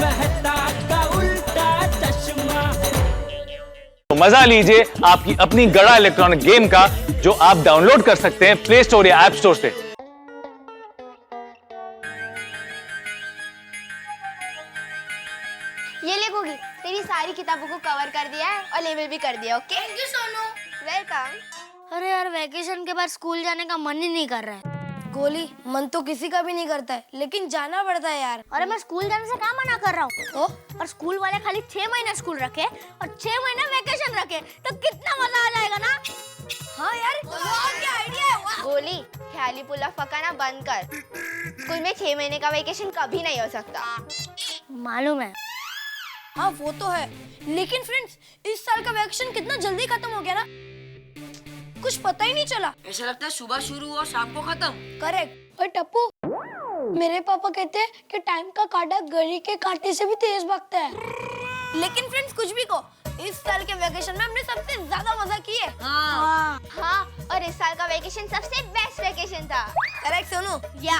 मेहता का उल्टा चश्मा। मजा लीजिए आपकी अपनी गड़ा इलेक्ट्रॉनिक गेम का, जो आप डाउनलोड कर सकते हैं प्ले स्टोर या ऐप स्टोर से। ये ले गोगी, तेरी सारी किताबों को कवर कर दिया है और लेबल भी कर दिया। Okay, thank you Sonu. Welcome. अरे यार, वैकेशन के बाद स्कूल जाने का मन ही नहीं कर रहा है। गोली, मन तो किसी का भी नहीं करता है, लेकिन जाना पड़ता है यार। अरे मैं स्कूल जाने से क्या मना कर रहा हूँ तो? और स्कूल वाले खाली 6 महीने स्कूल रखे और 6 महीने वैकेशन रखे तो कितना मजा आ जाएगा ना। हाँ यार, क्या आइडिया है। गोली, ख्याली पुला फकाना बंद कर। स्कूल में 6 महीने का वेकेशन कभी नहीं हो सकता। मालूम है। हाँ वो तो है, लेकिन फ्रेंड्स इस साल का वैकेशन कितना जल्दी खत्म हो गया ना, कुछ पता ही नहीं चला। ऐसा लगता है सुबह शुरू और शाम को खत्म। करेक्ट। और टप्पू, मेरे पापा कहते हैं कि टाइम का कांटा घड़ी के कांटे से भी तेज भागता है। लेकिन फ्रेंड्स कुछ भी को, इस साल के वैकेशन में हमने सबसे ज्यादा मजा किए। हाँ, और इस साल का वेकेशन सबसे बेस्ट वेकेशन था। करेक्ट सोनू। या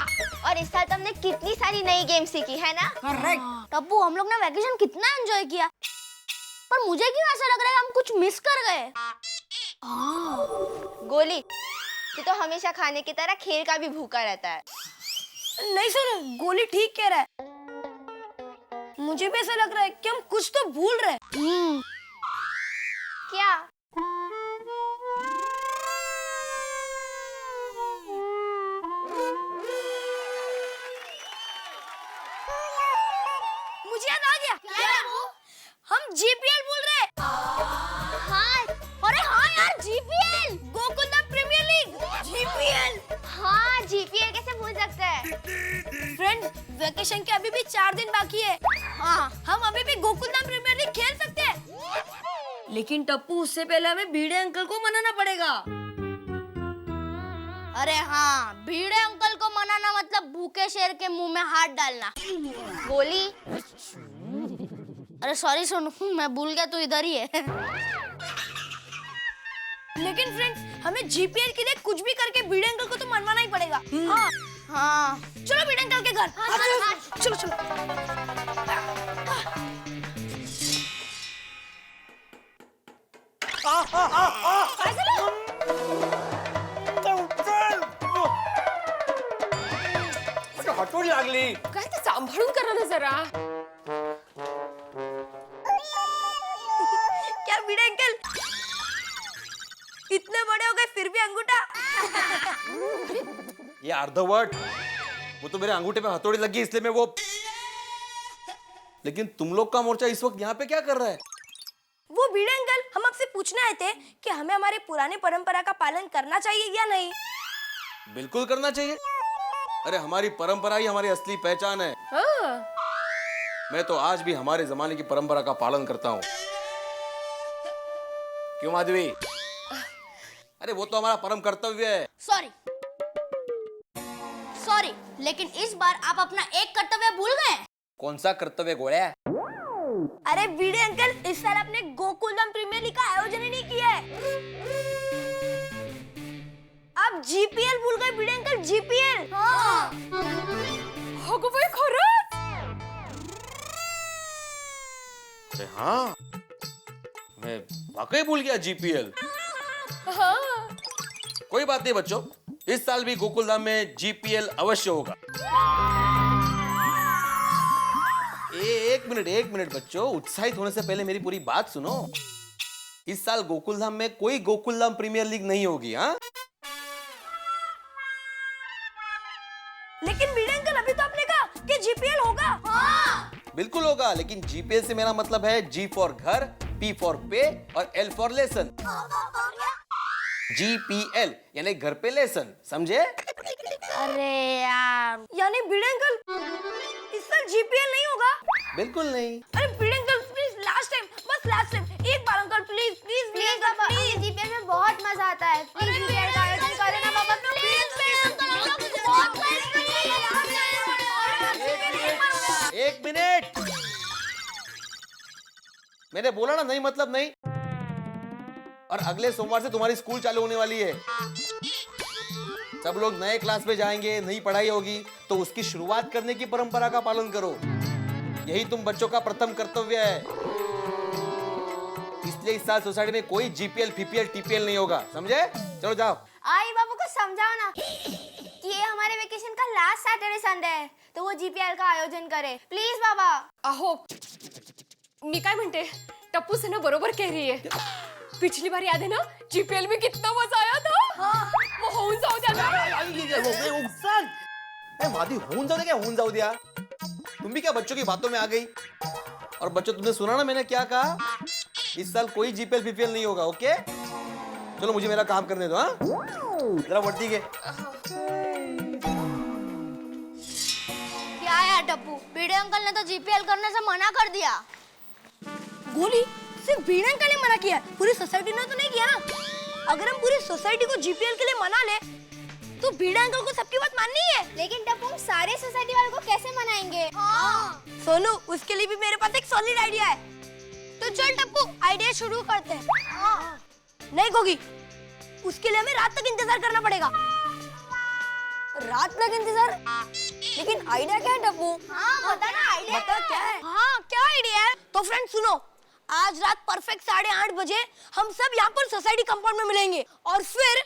और इस साल तुमने कितनी सारी नई गेम सीखी है ना। करेक्ट। टप्पू, हम लोग ने वैकेशन कितना एंजॉय किया, पर मुझे क्यों ऐसा लग रहा है हम कुछ मिस कर गए। गोली, तू तो हमेशा खाने की तरह खेल का भी भूखा रहता है। नहीं सोनू, गोली ठीक कह रहा है। मुझे भी ऐसा लग रहा है कि हम कुछ तो भूल रहे हैं। क्या? मुझे याद आ गया। क्या? हम जीपीएल भूल रहे हैं। हाँ, अरे हाँ यार, GPL, Gokuldham premier league. GPL. हाँ, जीपीएल कैसे भूल सकते हैं। फ्रेंड, वैकेशन के अभी भी 4 दिन बाकी है। हाँ, हम अभी भी गोकुलधाम प्रीमियर लीग खेल सकते हैं। लेकिन टप्पू, उससे पहले हमें भीड़े अंकल को मनाना पड़ेगा। अरे हाँ, भीड़े अंकल को मनाना मतलब भूखे शेर के मुंह में हाथ डालना। गोली, अरे सॉरी सोनू, मैं भूल गया, तू इधर ही है। लेकिन फ्रेंड्स, हमें जीपीएल के लिए कुछ भी करके भिड़े अंकल को तो मनवाना ही पड़ेगा। हाँ, हाँ, चलो भिड़े अंकल के घर। चलो चलो। हटोरी लागली. काय ते सांभाळून करा ना जरा. क्या भिड़े अंकल, इतने बड़े हो गए फिर भी अंगूठा। ये अर्धवट, वो तो मेरे अंगूठे पे हथौड़ी लगी इसलिए मैं वो. लेकिन तुम लोग का मोर्चा इस वक्त यहाँ पे क्या कर रहा है? वो भिड़े अंकल, हम आपसे पूछने आए थे कि हमें हमारी पुरानी परंपरा का पालन करना चाहिए या नहीं। बिल्कुल करना चाहिए. अरे हमारी परंपरा ही हमारी असली पहचान है. मैं तो आज भी हमारे जमाने की परंपरा का पालन करता हूँ. क्यों माधवी? अरे वो तो हमारा परम कर्तव्य है. सॉरी, लेकिन इस बार आप अपना एक कर्तव्य भूल गए। कौन सा कर्तव्य गोळ्या? अरे भिड़े अंकल, इस साल आपने गोकुलधाम प्रीमियर लीग का आयोजन ही नहीं किया है। आप जीपीएल भूल गए भिड़े अंकल, जीपीएल। हाँ। अगं बाई, खरंच? अरे हाँ, मैं वाकई भूल गया जीपीएल. हाँ. कोई बात नहीं बच्चों, इस साल भी गोकुलधाम में जीपीएल अवश्य होगा. एक मिनट बच्चों, उत्साहित होने से पहले मेरी पूरी बात सुनो. इस साल गोकुलधाम में कोई गोकुलधाम प्रीमियर लीग नहीं होगी. हाँ, लेकिन भिड़े अंकल, अभी तो आपने कहा कि जीपीएल होगा। हाँ। बिल्कुल होगा, लेकिन जीपीएल से मेरा मतलब है जी फॉर घर, पी फॉर पे और एल फॉर लेसन. जीपीएल यानी घर पे लेसन, समझे? अरे यार, यानी भिड़े अंकल, इस साल जीपीएल नहीं होगा। बिल्कुल नहीं. अरे भिड़े अंकल, प्लीज लास्ट टाइम, बस लास्ट टाइम, एक बार अंकल, प्लीज प्लीज प्लीज पापा, जीपीएल में बहुत मजा आता है. प्लीज जीपीएल का आयोजन करें ना पापा, प्लीज. एक मिनट, मैंने बोला ना नहीं मतलब नहीं. और अगले सोमवार से तुम्हारी स्कूल चालू होने वाली है. सब लोग नए क्लास में जाएंगे, नई पढ़ाई होगी, तो उसकी शुरुआत करने की परंपरा का पालन करो. यही तुम बच्चों का प्रथम कर्तव्य है। इसलिए इस साल सोसाइटी में कोई जीपीएल, पीपीएल, टीपीएल नहीं होगा, समझे? चलो जाओ। आई बाबू को समझाओ ना कि ये हमारे वेकेशन का लास्ट सैटरडे संडे है, तो वो जीपीएल का आयोजन करे प्लीज बाबा। अहो मी काय म्हणते, टप्पू से ना बरोबर कह रही है। पिछली बार याद है ना, जीपीएल में कितना मजा आया था। वो होऊन जाऊ द्या ना। मादी होऊन जाऊ दे क्या होऊन जाऊ दिया? तुम भी क्या बच्चों की बातों में आ गई? और बच्चों तुमने सुना ना मैंने क्या कहा? इस साल कोई जीपीएल पीपीएल नहीं होगा, ओके? चलो मुझे मेरा काम करने दो। हाँ जरा वर्दी के। क्या यार टप्पू, भिड़े अंकल ने तो जीपीएल करने से मना कर दिया। गोली सिर्फ भिड़े अंकल ने मना किया है, पूरी सोसाइटी ने तो नहीं किया ना। अगर हम पूरी सोसाइटी को जीपीएल के लिए मना ले तो भिड़े अंकल को सबकी बात माननी है। लेकिन टप्पू हम सारे सोसाइटी वालों को कैसे मनाएंगे? सोनू, उसके लिए भी मेरे पास एक सॉलिड आइडिया है। तो चल टप्पू, आइडिया शुरू करते हैं। नहीं गोगी, उसके लिए हमें रात तक इंतजार करना पड़ेगा। रात तक इंतजार? लेकिन आइडिया क्या है टप्पू? बता ना आइडिया बता क्या है? हाँ, क्या आइडिया है? तो फ्रेंड सुनो, आज रात परफेक्ट 8:30 बजे हम सब यहाँ पर सोसाइटी कंपाउंड में मिलेंगे और फिर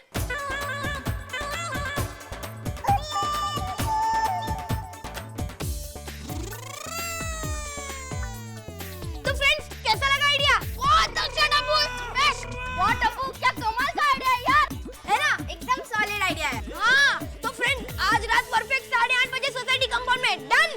तो फ्रेंड्स, कैसा लगा आइडिया? बहुत अच्छा टप्पू, बेस्ट। वाह टप्पू, क्या कमाल का आइडिया है यार, है ना? एकदम सॉलिड आइडिया है। हाँ, तो फ्रेंड आज रात परफेक्ट 8:30 बजे सोसाइटी कंपाउंड में डन।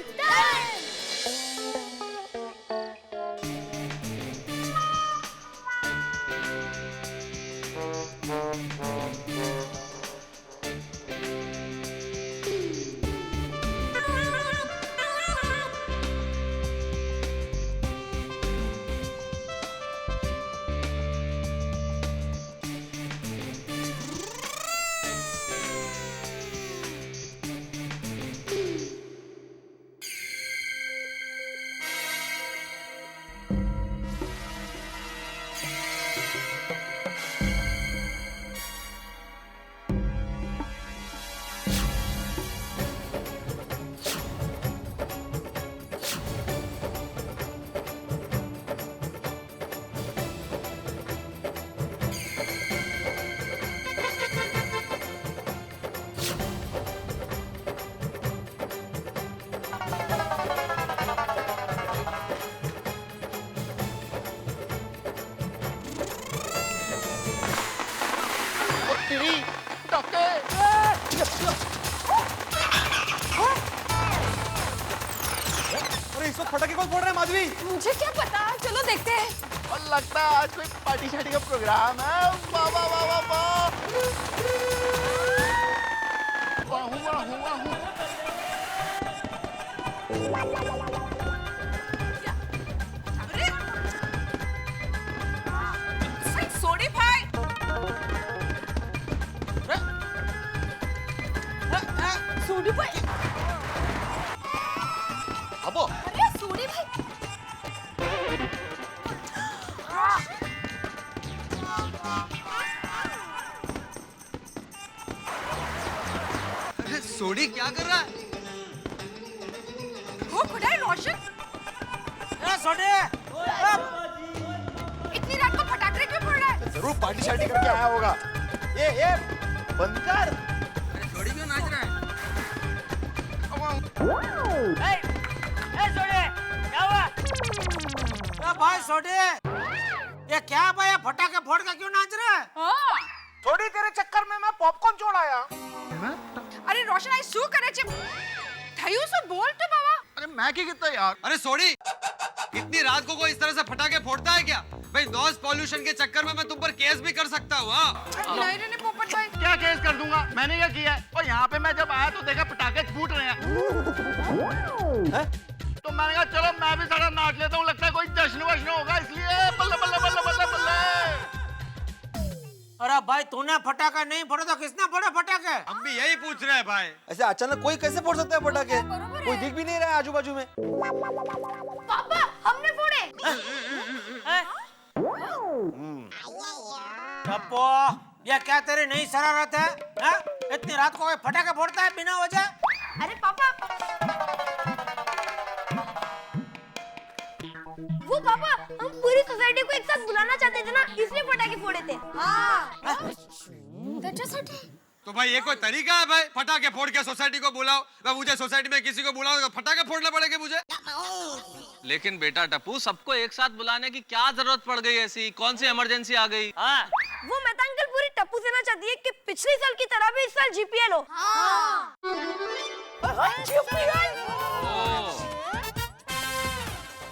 अरे इस वक्त फटाके कौन फोड़ रहा है माधवी? मुझे क्या पता, चलो देखते हैं। और लगता है आज कोई पार्टी शार्टी का प्रोग्राम है। वाह वाह वाह वाह वाह। वाहू वाहू वाहू। सोडी भाई, सोडी भाई, अबो अरे सोडी भाई। अरे सोडी क्या कर रहा है? वो खुदा है रोशन, सोडी इतनी रात को फटाके क्यों फोड़ रहा है? जरूर पार्टी शार्टी करके आया होगा। ये बंद कर। अरे सोडी क्यों नाच रहा है? भाई सोडे, ये क्या भाई फटाके फोड़ के क्यों नाच रहा है? हाँ। थोड़ी तेरे चक्कर में मैं पॉपकॉर्न छोड़ाया। अरे रोशन, आई શું કરે છે? થયું શું? બોલ તો બાબા। अरे मैं क्या कहता यार? अरे सोडी, इतनी रात को कोई इस तरह से फटाके फोड़ता है क्या? भाई नॉइज पॉल्यूशन के चक्कर में मैं तुम पर केस भी कर सकता हूँ। नहीं रे पोपट भाई, क्या केस कर दूंगा? मैंने क्या किया है? और यहाँ पे मैं जब आया तो देखा पटाखे फूट रहे हैं। तो मैंने कहा चलो मैं भी सारा नाच लेता हूँ, लगता है कोई जश्न वश्न होगा, इसलिए बल्ले बल्ले बल्ले बल्ले बल्ले। अरे भाई तूने फटाका नहीं फोड़ा तो किसने फोड़ा फटाके? हम भी यही पूछ रहे हैं भाई। ऐसे अचानक कोई कैसे फोड़ सकता है पटाखे? कोई दिख भी नहीं रहा है आजू बाजू में। पापा हमने फोड़े। टप्पू, ये क्या तेरी नई शरारत है? इतनी रात को कोई फटाके फोड़ता है बिना वजह? अरे पापा पापा हम पूरी सोसाइटी को एक साथ बुलाना चाहते थे ना, इसलिए पटाखे फोड़े थे। त्याच्यासाठी तो भाई ये कोई तरीका है भाई? फटाके फोड़ के सोसाइटी को बुलाओ। मैं मुझे सोसाइटी में किसी को बुलाओ तो फटाके फोड़ने पड़ेंगे मुझे? लेकिन बेटा टप्पू, सबको एक साथ बुलाने की क्या जरूरत पड़ गई? ऐसी कौन सी इमरजेंसी आ गई? हाँ, वो मेहता अंकल पूरी टप्पू सेना चाहती है कि पिछले साल की तरह भी इस साल जीपीएल हो।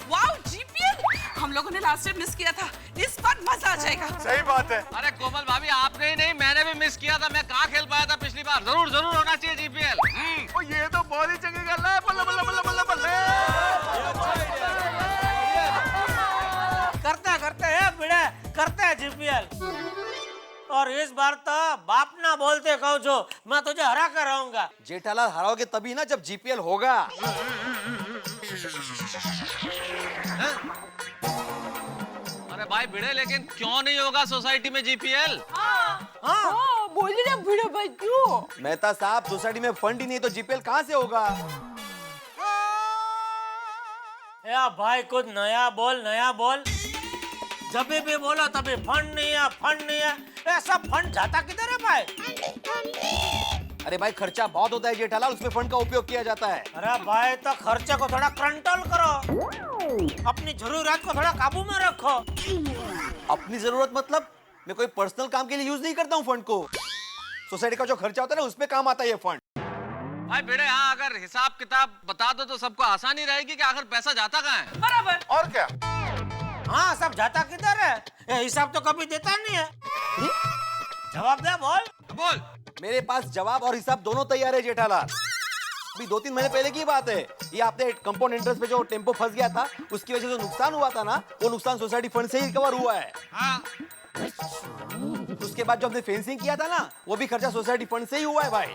वाओ जीपीएल, हम लोगों ने लास्ट टाइम मिस किया था, इस बार मजा आ जाएगा। सही बात है। अरे कोमल भाभी, आपने ही नहीं मैंने भी मिस किया था। मैं कहाँ खेल पाया था पिछली बार। जरूर जरूर होना चाहिए जीपीएल। ओ ये तो बहुत ही चंगी गल है। बल्ले बल्ले बल्ले बल्ले बल्ले। करते हैं भिड़े, करते हैं जीपीएल। और इस बार तो बाप ना बोलते कहो जो, मैं तुझे हरा कर रहूंगा। जेठालाल हराओगे तभी ना जब जीपीएल होगा। अरे भाई भिड़े, लेकिन क्यों नहीं होगा सोसाइटी में जीपीएल? बोलिए ना भिड़े भाई, क्यों? मेहता साहब, सोसाइटी में फंड ही नहीं तो जीपीएल कहाँ से होगा? या भाई कुछ नया बोल, नया बोल। जब भी बोलो तभी फंड नहीं है, फंड नहीं है। ऐसा फंड जाता किधर है भाई? अरे भाई खर्चा बहुत होता है जेठालाल, उसमें फंड का उपयोग किया जाता है। अरे भाई तो खर्चे को थोड़ा कंट्रोल करो, अपनी जरूरत को थोड़ा काबू में रखो। अपनी जरूरत मतलब? मैं कोई पर्सनल काम के लिए यूज नहीं करता हूँ फंड को। सोसाइटी का जो खर्चा होता है ना, उसमें काम आता है ये फंड। भाई भिड़े, हाँ, अगर हिसाब किताब बता दो तो सबको आसानी रहेगी कि आखिर पैसा जाता कहाँ है। बराबर। और क्या? हाँ, सब जाता किधर है? ये हिसाब तो कभी देता नहीं है। जवाब दे, बोल बोल। मेरे पास जवाब और हिसाब दोनों तैयार है जेठालाल। अभी 2-3 महीने पहले की बात है। ये आपने कंपाउंड इंटरेस्ट पे जो टेम्पो फंस गया था, उसकी वजह से जो नुकसान हुआ था ना, वो नुकसान सोसाइटी फंड से ही रिकवर हुआ है। हाँ। उसके बाद जो हमने फेंसिंग किया था ना, वो भी खर्चा सोसाइटी फंड से ही हुआ है भाई।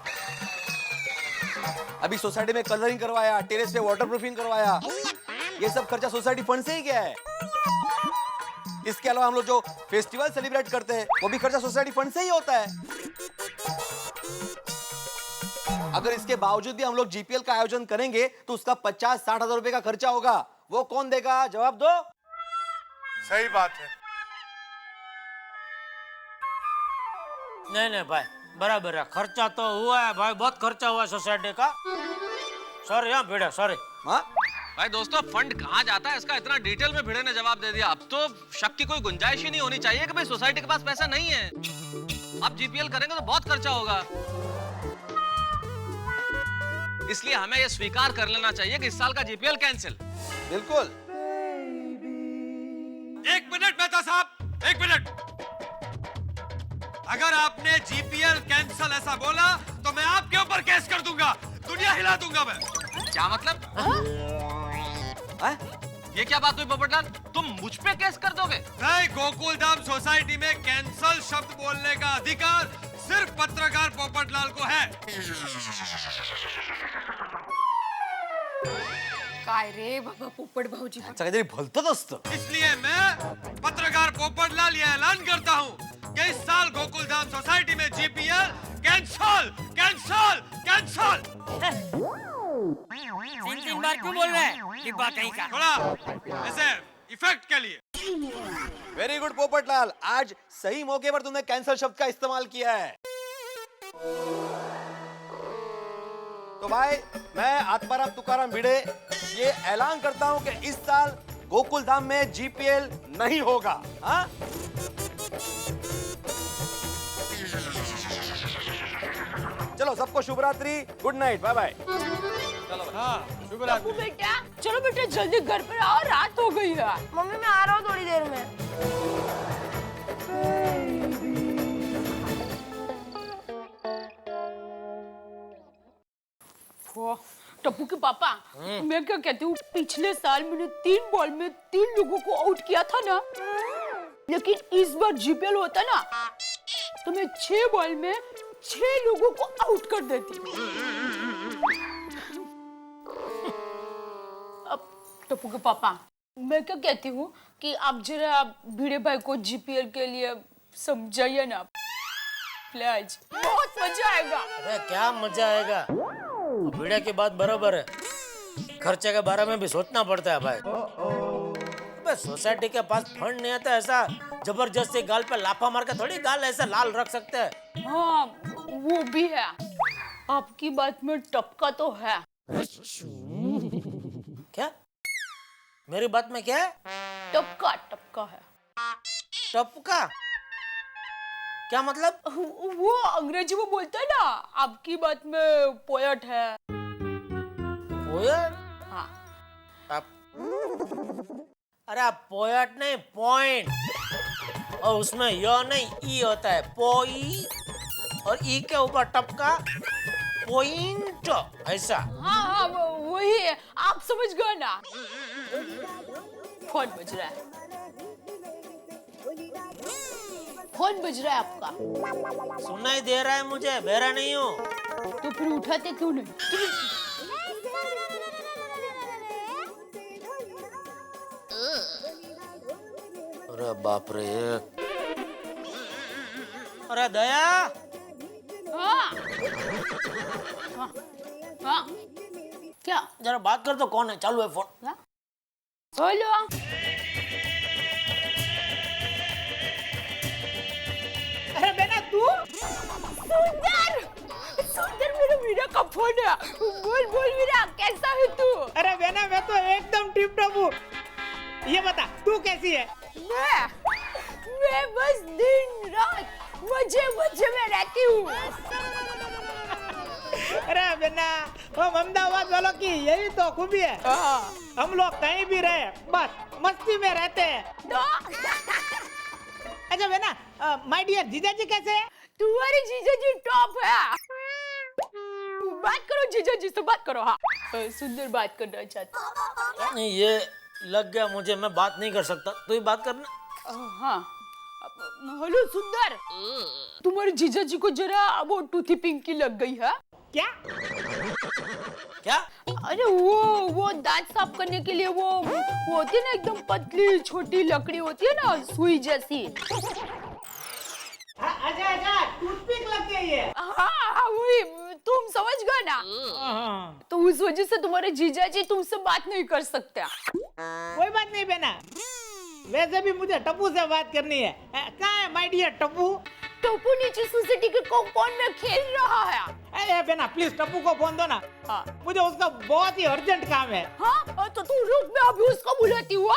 अभी सोसाइटी में कलरिंग करवाया, टेरेस पे वाटरप्रूफिंग करवाया, ये सब खर्चा सोसाइटी फंड से ही गया है। इसके अलावा हम लोग जो फेस्टिवल सेलिब्रेट करते हैं, वो भी खर्चा सोसाइटी फंड से ही होता है। अगर इसके बावजूद भी हम लोग जीपीएल का आयोजन करेंगे तो उसका 50-60 हजार रुपए का खर्चा होगा। वो कौन देगा? जवाब दो। सही बात है। नहीं भाई, बराबर है। खर्चा तो हुआ है भाई, बहुत खर्चा हुआ है सोसाइटी का। सॉरी हाँ भिड़े, सॉरी। हाँ भाई दोस्तों, फंड कहाँ जाता है इसका इतना डिटेल में भिड़े ने जवाब दे दिया। अब तो शक की कोई गुंजाइश ही नहीं होनी चाहिए कि भाई सोसाइटी के पास पैसा नहीं है। अब जीपीएल करेंगे तो बहुत खर्चा होगा। इसलिए हमें यह स्वीकार कर लेना चाहिए कि इस साल का जीपीएल कैंसिल। बिल्कुल। 1 मिनट मेहता साहब, 1 मिनट। अगर आपने जीपीएल कैंसिल ऐसा बोला तो मैं आपके ऊपर केस कर दूंगा, दुनिया हिला दूंगा मैं। क्या मतलब? हाँ? ये क्या बात हुई पोपटलाल? तुम मुझ पे केस कर दोगे? नहीं, गोकुल धाम सोसाइटी में कैंसल शब्द बोलने का अधिकार सिर्फ पत्रकार पोपटलाल को है। काय रे बाबा पोपट भाऊजी. काहीतरी भलतच असतं. इसलिए मैं पत्रकार पोपटलाल ये ऐलान करता हूँ कि इस साल गोकुलधाम सोसाइटी में जीपीएल कैंसल कैंसल कैंसल। तीन बार क्यों बोल रहे हैं? डिब्बा कहीं का. थोड़ा ऐसे इफेक्ट के लिए. वेरी गुड पोपटलाल, आज सही मौके पर तुमने कैंसल शब्द का इस्तेमाल किया है. तो भाई मैं आत्माराम तुकाराम भिड़े ये ऐलान करता हूं कि इस साल गोकुलधाम में जीपीएल नहीं होगा. हाँ? चलो सबको शुभ रात्रि, गुड नाइट, बाय बाय. शुभ रात्रि. बेटा चलो बेटा जल्दी घर पर आओ, रात हो गई है. मम्मी मैं आ रहा हूँ थोड़ी देर में. टप्पू के पापा, मैं क्या कहती हूँ, पिछले साल मैंने 3 बॉल में 3 लोगों को आउट किया था ना, लेकिन इस बार जीपीएल होता ना तो मैं 6 बॉल में 6 लोगों को आउट कर देती. अब टप्पू के पापा, मैं क्या कहती हूँ कि आप जरा भिड़े भाई को जीपीएल के लिए समझाइए ना प्लीज, बहुत मजा आएगा. अरे क्या मजा आएगा, भिड़े की बात बराबर है, खर्चे के बारे में भी सोचना पड़ता है भाई. अबे सोसाइटी के पास फंड नहीं आता, ऐसा जबरदस्ती गाल पे लाफा मार के थोड़ी गाल ऐसे लाल रख सकते हैं। हाँ वो भी है, आपकी बात में टपका तो है। क्या? मेरी बात में क्या है? टपका टपका है। टपका क्या मतलब? वो अंग्रेजी में बोलते हैं ना, आपकी बात में पोएट है। पोएट? हाँ। अरे आप पोएट नहीं, पॉइंट, और उसमें य नहीं ई होता है, पोई, और ई के ऊपर टपका, पॉइंट, ऐसा। हाँ हाँ वही है, आप समझ गए ना। फोन बज रहा है, फोन बज रहा है आपका। सुनाई दे रहा है मुझे, बहरा नहीं हूँ। तो फिर उठाते क्यों नहीं? अरे बाप रे, अरे दया। हाँ हाँ हाँ क्या? जरा बात कर, तो कौन है? चालू है फोन। हेलो, अरे बेना तू? सुंदर सुंदर, मेरा मीरा का फोन है। बोल बोल मीरा, कैसा है तू? अरे बेना मैं तो एकदम टिप टॉप हूँ। ये बता तू कैसी है? मैं बस दिन रात मजे मजे में रहती हूँ। अरे बेना, हम अहमदाबाद वालों की यही तो खूबी है। हम लोग कहीं भी रहे बस मस्ती में रहते हैं। अच्छा बेना, माय डियर जीजा जी कैसे है? तुम्हारी जीजा जी टॉप है। बात करो जीजा जी से, बात करो। हाँ सुंदर बात करना चाहता। नहीं, ये लग गया मुझे, मैं बात नहीं कर सकता, तू ही बात करना। हाँ हेलो सुंदर, तुम्हारे जीजा जी को जरा वो टूथी पिंकी लग गई है। क्या? क्या? अरे वो दांत साफ करने के लिए वो होती है ना, एकदम पतली छोटी लकड़ी होती है ना, सुई जैसी। अच्छा टूथपिक लग गई है। हाँ वही, तुम समझ गए ना। तो उस वजह से तुम्हारे जीजा जी तुमसे बात नहीं कर सकते। कोई बात नहीं बेना, वैसे भी मुझे टप्पू से बात करनी है। कहाँ है माय डियर टप्पू? टप्पू नीचे सोसाइटी के कॉम्पाउंड में खेल रहा है। अरे बेना प्लीज टप्पू को फोन दो ना। हाँ। मुझे उसका बहुत ही अर्जेंट काम है। हाँ तो तू रुक, मैं अभी उसको बुलाती हूँ।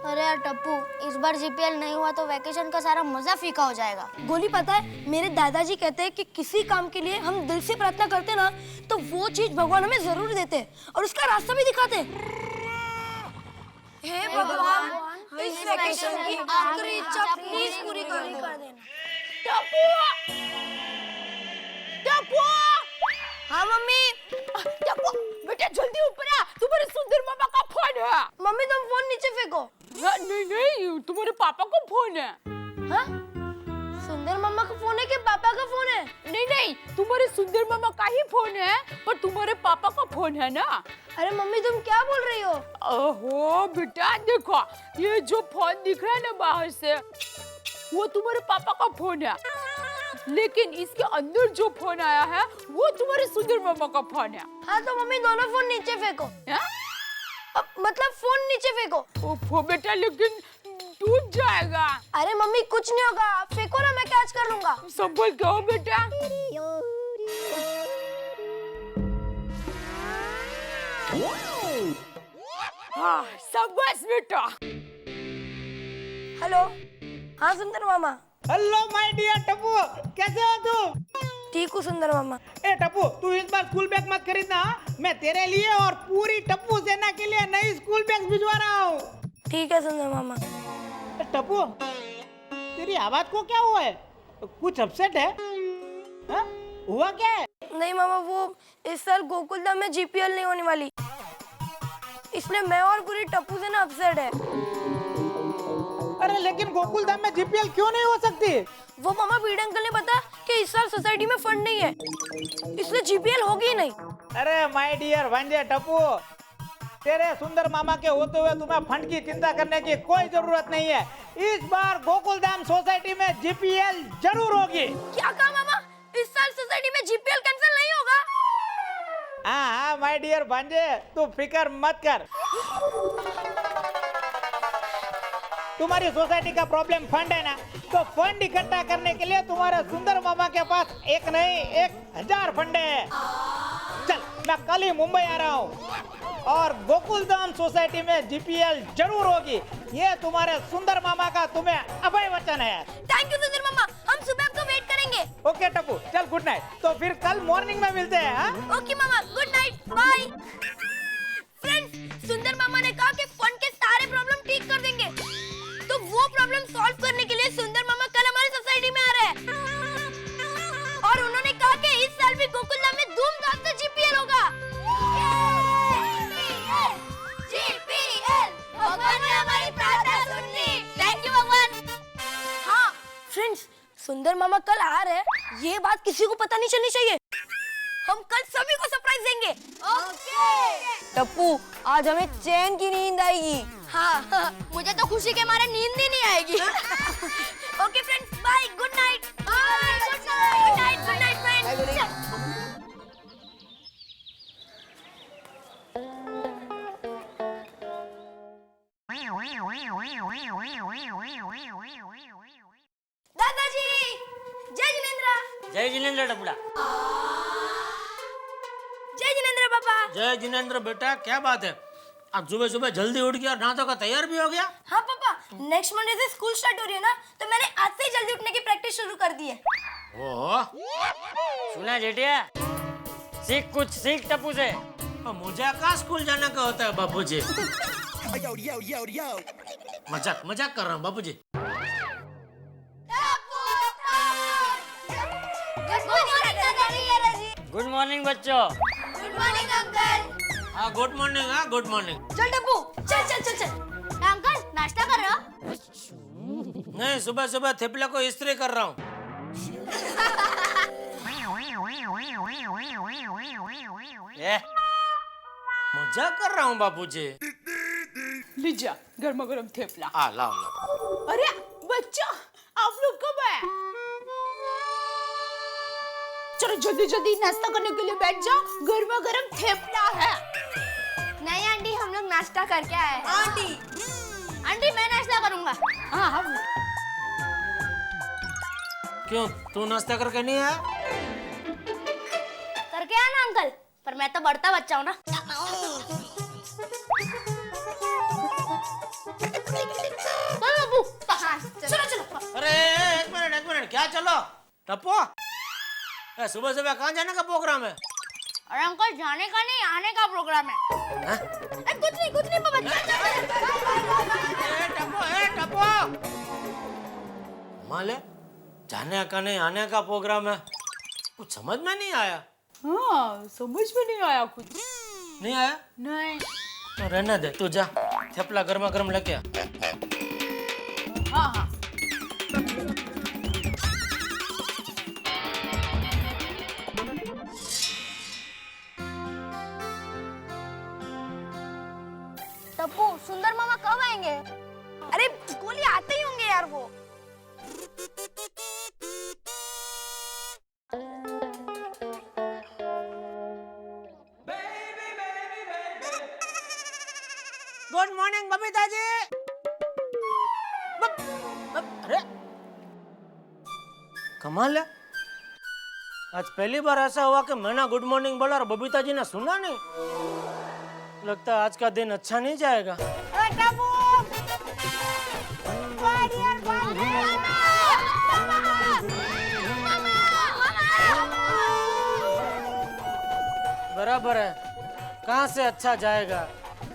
अरे यार टप्पू, इस बार जीपीएल नहीं हुआ तो वैकेशन का सारा मजा फीका हो जाएगा। गोली पता है, मेरे दादाजी कहते हैं कि किसी काम के लिए हम दिल से प्रार्थना करते ना, तो वो चीज भगवान हमें जरूर देते हैं और उसका रास्ता भी दिखाते हैं। हे भगवान, इस वैकेशन की आखिरी इच्छा प्लीज पूरी कर देना। टप्पू, टप्पू। हाँ मम्मी। टप्पू बेटा जल्दी ऊपर आ, तुम्हारे सुंदर मामा का फोन है। मम्मी तुम फोन नीचे फेंको। नहीं नहीं, तुम्हारे पापा का फोन है। हाँ? सुंदर मामा का फोन है कि पापा का फोन है? नहीं नहीं, तुम्हारे सुंदर मामा का ही फोन है, पर तुम्हारे पापा का फोन है ना। अरे मम्मी तुम क्या बोल रही हो? ओहो बेटा, देखो ये जो फोन दिख रहा है ना बाहर से, वो तुम्हारे पापा का फोन है, लेकिन इसके अंदर जो फोन आया है वो तुम्हारे सुंदर मामा का फोन है। हाँ तो मम्मी दोनों फोन नीचे फेंको। मतलब फोन नीचे फेंको। ओहो बेटा, लेकिन टूट जाएगा। अरे मम्मी कुछ नहीं होगा, आप फेंको ना, मैं कैच कर लूंगा। संभल के हो बेटा। हाँ शाबाश बेटा। हेलो, हाँ सुंदर मामा। हेलो माय डियर टप्पू, कैसे हो तुम? ठीक हूँ सुंदर मामा। ए टप्पू, तू इस बार स्कूल बैग मत खरीदना। मैं तेरे लिए और पूरी टप्पू सेना के लिए नई स्कूल बैग भिजवा रहा हूँ। ठीक है सुंदर मामा। टप्पू, तेरी आवाज को क्या हुआ है? कुछ अपसेट है? हा? हुआ क्या है? नहीं मामा, वो इस साल गोकुलधाम में जीपीएल नहीं होने वाली, इसलिए मैं और पूरी टप्पू सेना अपसेट है। अरे लेकिन गोकुलधाम में जीपीएल क्यों नहीं हो सकती? वो मामा बीड़े अंकल ने बताया कि इस साल सोसाइटी में फंड नहीं है, इसलिए जीपीएल होगी ही नहीं। अरे माय डियर भांजे टप्पू, तेरे सुंदर मामा के होते हुए तुम्हें फंड की चिंता करने की कोई जरूरत नहीं है। इस बार गोकुलधाम सोसाइटी में जीपीएल जरूर होगी। क्या कहा मामा? इस साल सोसाइटी में जीपीएल कैंसिल नहीं होगा? हाँ माय डियर भांजे, तू फिक्र मत कर। तुम्हारी सोसाइटी का प्रॉब्लम फंड है ना, तो फंड इकट्ठा करने के लिए तुम्हारे सुंदर मामा के पास एक नहीं 1000 फंड है। चल मैं कल ही मुंबई आ रहा हूँ और गोकुलधाम सोसाइटी में जीपीएल जरूर होगी। ये तुम्हारे सुंदर मामा का तुम्हें अभय वचन है। थैंक यू सुंदर मामा, हम सुबह आपको वेट करेंगे। ओके टप्पू, चल गुड नाइट। तो फिर कल मॉर्निंग में मिलते हैं। हाँ ओके मामा, गुड नाइट, बाय। फ्रेंड्स, सुंदर मामा ने कहा कि फंड के सारे प्रॉब्लम ठीक कर देंगे, तो वो प्रॉब्लम सॉल्व करने के लिए सुंदर मामा कल हमारी सोसाइटी में आ रहे हैं। और उन्होंने कहा कि इस साल भी गोकुलधाम में धूमधाम से जीपीएल होगा। जीपीएल, भगवान ने हमारी प्रार्थना सुन ली। थैंक यू भगवान। हाँ फ्रेंड्स, सुंदर मामा कल आ रहे हैं, ये बात किसी को पता नहीं चलनी चाहिए। हम कल सभी को सरप्राइज देंगे। ओके टप्पू, आज हमें चैन की नींद आएगी। हाँ, मुझे तो खुशी के मारे नींद ही नहीं आएगी। Okay friends, bye, good night. Bye, good night, good night friends. दादाजी, जय जिनेंद्र। जय जिनेंद्र टपड़ा। जय जिनेंद्र पापा। जय जिनेंद्र बेटा, क्या बात है, आज सुबह सुबह जल्दी उठ गया और नहा धोकर तैयार भी हो गया। हाँ पापा, नेक्स्ट मंडे से स्कूल स्टार्ट हो रही है ना, तो मैंने आज से ही जल्दी उठने की प्रैक्टिस शुरू कर दी है। ओह, सुना जेठिया, सीख कुछ सीख टप्पू से। मुझे कहाँ स्कूल जाने का होता है बापूजी। मजाक मजाक कर रहा हूँ बापूजी। गुड मॉर्निंग बच्चों। Good morning uncle. हाँ गुड मॉर्निंग। हाँ गुड मॉर्निंग। चल टप्पू, चल चल चल चल। अंकल, नाश्ता कर रहे हो? नहीं, सुबह सुबह थेपला को इस्त्री कर रहा हूँ। मजाक कर रहा हूँ बापूजी। लीजिए गर्मा गर्म थेपला। लाओ लाओ। अरे बच्चा, आप लोग कब आए? चलो जल्दी जल्दी नाश्ता करने के लिए बैठ जाओ, गर्मा गर्म थेपला है। नहीं आंटी, हम लोग नाश्ता करके आए हैं। आंटी मैं नाश्ता करूंगा। हाँ हाँ। क्यों, तू नाश्ता करके नहीं आया? करके आना अंकल, पर मैं तो बढ़ता बच्चा हूँ ना। चलो चलो। अरे एक मिनट, क्या चलो टप्पो, सुबह सुबह कहाँ जाने का प्रोग्राम है? अरे अंकल, जाने का नहीं, आने का प्रोग्राम है। कुछ नहीं पापा। टप्पो माले, जाने का नहीं आने का प्रोग्राम है, कुछ समझ में नहीं आया। हाँ, समझ में नहीं आया कुछ। नहीं आया? नहीं। तो रहने दे, तू जा थेपला गर्मा गर्म लेके आ। हाँ हाँ। टप्पू, सुंदर मामा कब आएंगे? अरे स्कूल ही आते ही होंगे यार वो। Good morning Babita ji. अरे कमाल है, आज पहली बार ऐसा हुआ कि मैंने गुड मॉर्निंग बोला और बबीता जी ने सुना नहीं। लगता है आज का दिन अच्छा नहीं जाएगा। बराबर है, कहाँ से अच्छा जाएगा,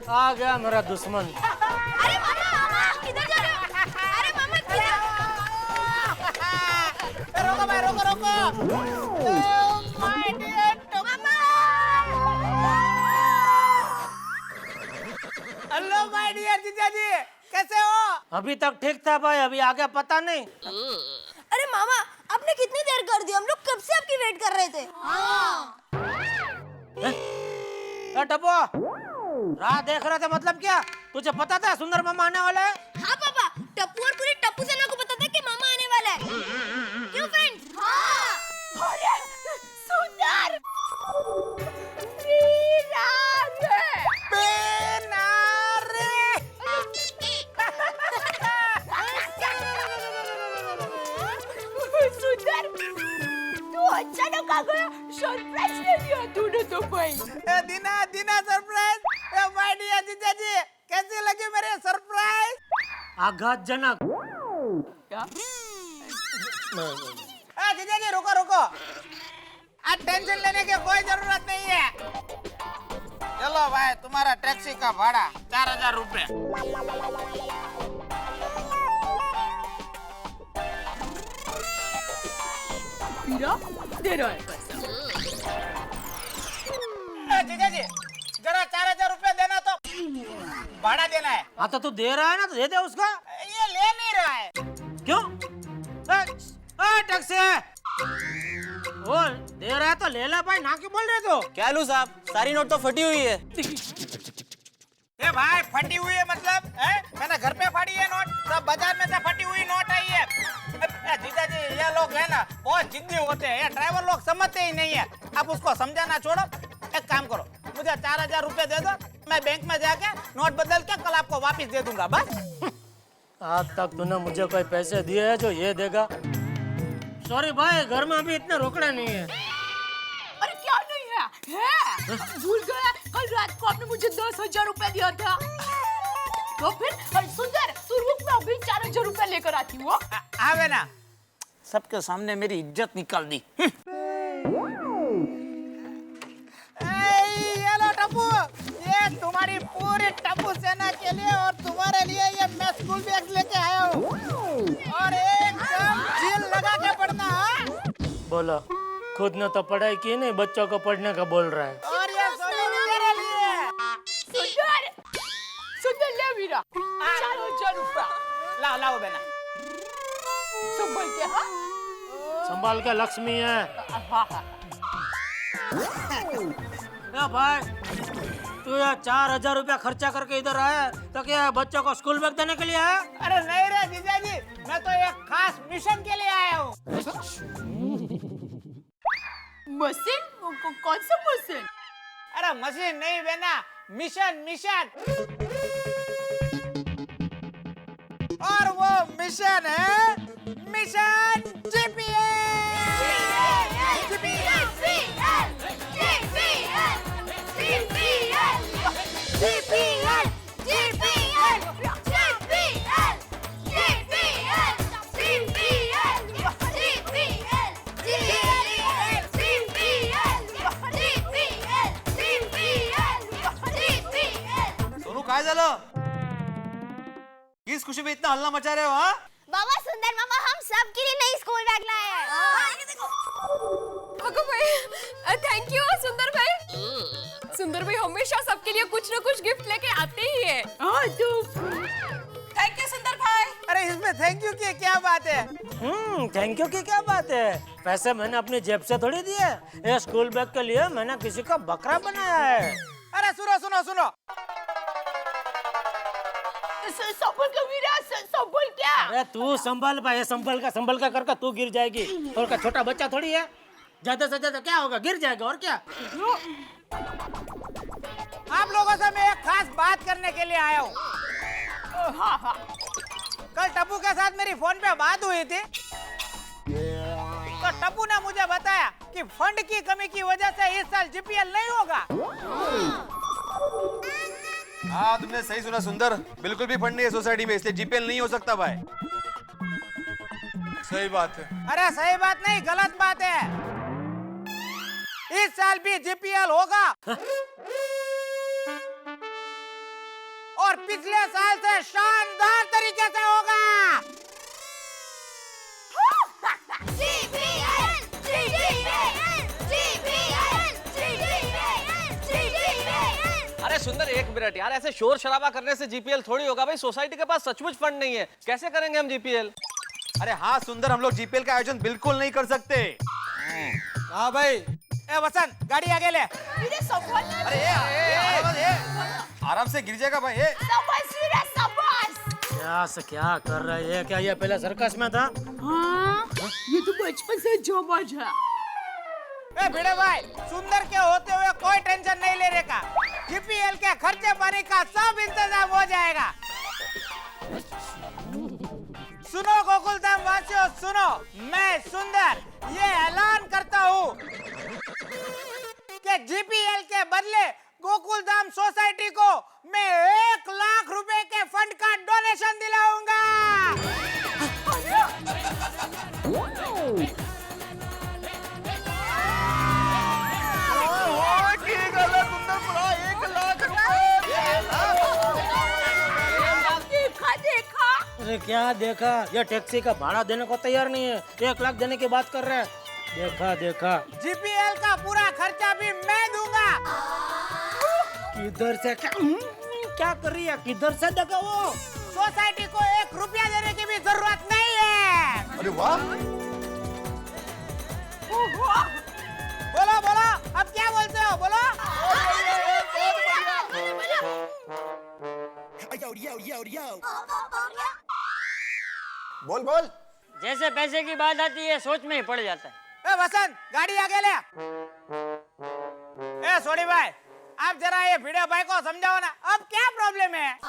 आ गया मेरा दुश्मन। अरे मामा, किधर जा रहे हो? अरे मामा रोको। हेलो माय डियर जीजा जी, कैसे हो? अभी तक ठीक था भाई, अभी आगे पता नहीं। अरे मामा, आपने कितनी देर कर दी? हम लोग कब से आपकी वेट कर रहे थे। टप्पो, राह देख रहे थे मतलब क्या? तुझे पता था सुंदर मामा आने वाला है? हाँ पापा, टप्पू और पूरी टप्पू सेना को पता था कि मामा आने वाला है। क्यों फ्रेंड्स? हाँ। अरे सुंदर! सरप्राइज। दीना दीना सरप्राइज। माय डियर जीजा जी, कैसी लगी मेरे सरप्राइज? आघातजनक। क्या? जीजा जी रुको रुको, आज टेंशन लेने की कोई जरूरत नहीं है। चलो भाई, तुम्हारा टैक्सी का भाड़ा 4000 रुपए। वीरा दे रहा है पैसा। जीजा जी जरा 4000 रुपए देना, तो भाड़ा देना है। हाँ तो तू दे रहा है ना, तो दे दे उसका। ये ले नहीं रहा है। क्यों? टैक्सी वो दे रहा है तो ले ले भाई, ना क्यों बोल रहे तो? क्या लूं साहब, सारी नोट तो फटी हुई है। ये भाई फटी हुई है मतलब है? मैंने घर पे फाड़ी है नोट, सब बाजार में से फटी हुई नोट आई है। जीजा जी ये लोग है ना बहुत जिद्दी होते हैं, ये ड्राइवर लोग समझते ही नहीं है। आप उसको समझाना छोड़ो, एक काम करो, मुझे 4000 रुपए दे दो, मैं बैंक में जाके नोट बदल के कल आपको वापस दे दूंगा बस। आज तक तूने मुझे कोई पैसे दिए है जो ये देगा? सॉरी भाई, घर में अभी इतने रोकड़े नहीं है। अरे क्या नहीं है? है? भूल गया, कल रात को आपने मुझे 10,000 रुपए दिया था। तो फिर सुंदर तू रुक, मैं अभी 4000 रुपए लेकर आती हूँ। आवे ना, सबके सामने मेरी इज्जत निकाल दी। हेलो टप्पू, ये तुम्हारी पूरी टप्पू सेना के लिए और तुम्हारे लिए ये मैं स्कूल बैग लेके आया हूँ, और एकदम सील लगा के पढ़ना। हाँ? बोलो, खुद ने तो पढ़ाई की नहीं, बच्चों को पढ़ने का बोल रहा है। और ये सोनू भी तेरे लिए। सुंदर सुंदर ले वीरा 4000 रुपया। लाओ लाओ बेना, संभल के। हाँ संभाल के, लक्ष्मी है। हाँ हाँ। या भाई, तू यार 4000 रुपया खर्चा करके इधर आया तो क्या बच्चों को स्कूल बैग देने के लिए आया? अरे नहीं रे जीजा जी, मैं तो एक खास मिशन के लिए आया हूँ। मशीन? कौन सा मशीन? अरे मशीन नहीं बेना, मिशन मिशन। और वो मिशन है मिशन सोनू काय झालं? किस खुशी में इतना हल्ला मचा रहे हो? हाँ बाबा सुंदर मामा, हम सब के लिए नई स्कूल बैग लाए हैं। थैंक यू सुंदर भाई। सुंदर भाई हमेशा सबके लिए कुछ न कुछ गिफ्ट लेके आते ही है। थैंक यू सुंदर भाई। अरे इसमें थैंक यू की क्या बात है? थैंक यू की क्या बात है? पैसे मैंने अपनी जेब से थोड़ी दिए, ये स्कूल बैग के लिए मैंने किसी का बकरा बनाया है। अरे सुनो सुनो सुनो, संभल के वीरा, संभल क्या? अरे तू संभाल भाई, संभल का करके तू गिर जाएगी। और क्या छोटा बच्चा थोड़ी है, ज्यादा से ज्यादा क्या होगा, गिर जाएगा और क्या। आप लोगों से मैं एक खास बात करने के लिए आया हूँ। हाँ हाँ। कल टप्पू के साथ मेरी फोन पे बात हुई थी, तो टप्पू ने मुझे बताया कि फंड की कमी की वजह से इस साल जीपीएल नहीं होगा। हाँ तुमने सही सुना सुंदर, बिल्कुल भी फंड नहीं है सोसाइटी में, इसलिए जीपीएल नहीं हो सकता भाई। सही बात है। अरे सही बात नहीं, गलत बात है। इस साल भी जीपीएल होगा, और पिछले साल से शानदार तरीके से होगा। अरे सुंदर एक मिनट यार, ऐसे शोर शराबा करने से जीपीएल थोड़ी होगा भाई। सोसाइटी के पास सचमुच फंड नहीं है, कैसे करेंगे हम जीपीएल? अरे हाँ सुंदर, हम लोग जीपीएल का आयोजन बिल्कुल नहीं कर सकते। हाँ भाई। ए वसंत, गाड़ी आगे ले। वीरा संभल ले। अरे आराम से गिर जाएगा भाई। संभल वीरा, संभल। क्या से क्या कर रहा है? क्या ये पहले सर्कस में था? हाँ, ये तो बचपन से जोबाज है। ए भिड़े भाई, सुंदर के होते हुए कोई टेंशन नहीं लेने का। जीपीएल के खर्चे पानी का सब इंतजाम हो जाएगा। सुनो गोकुलधाम वासियों, सुनो, मैं सुंदर ये ऐलान करता हूँ कि जीपीएल के बदले गोकुलधाम सोसाइटी को मैं 1 लाख रुपए के फंड का डोनेशन दिलाऊंगा। देखा अरे क्या देखा, ये टैक्सी का भाड़ा देने को तैयार नहीं है, 1 लाख देने की बात कर रहे हैं। देखा देखा, जीपीएल का पूरा खर्चा भी मैं दूंगा। किधर से क्या कर रही है, किधर से देगा वो? सोसाइटी को 1 रुपया देने की भी जरूरत नहीं है। अरे वाह, बोलो बोलो, अब क्या बोलते हो, बोलो। बोल बोल। जैसे पैसे की बात आती है सोच में ही पड़ जाता है। ए वसंत, गाड़ी आगे ले। ए सोनी भाई, आप जरा ये भिड़े भाई को समझाओ ना, अब क्या प्रॉब्लम है?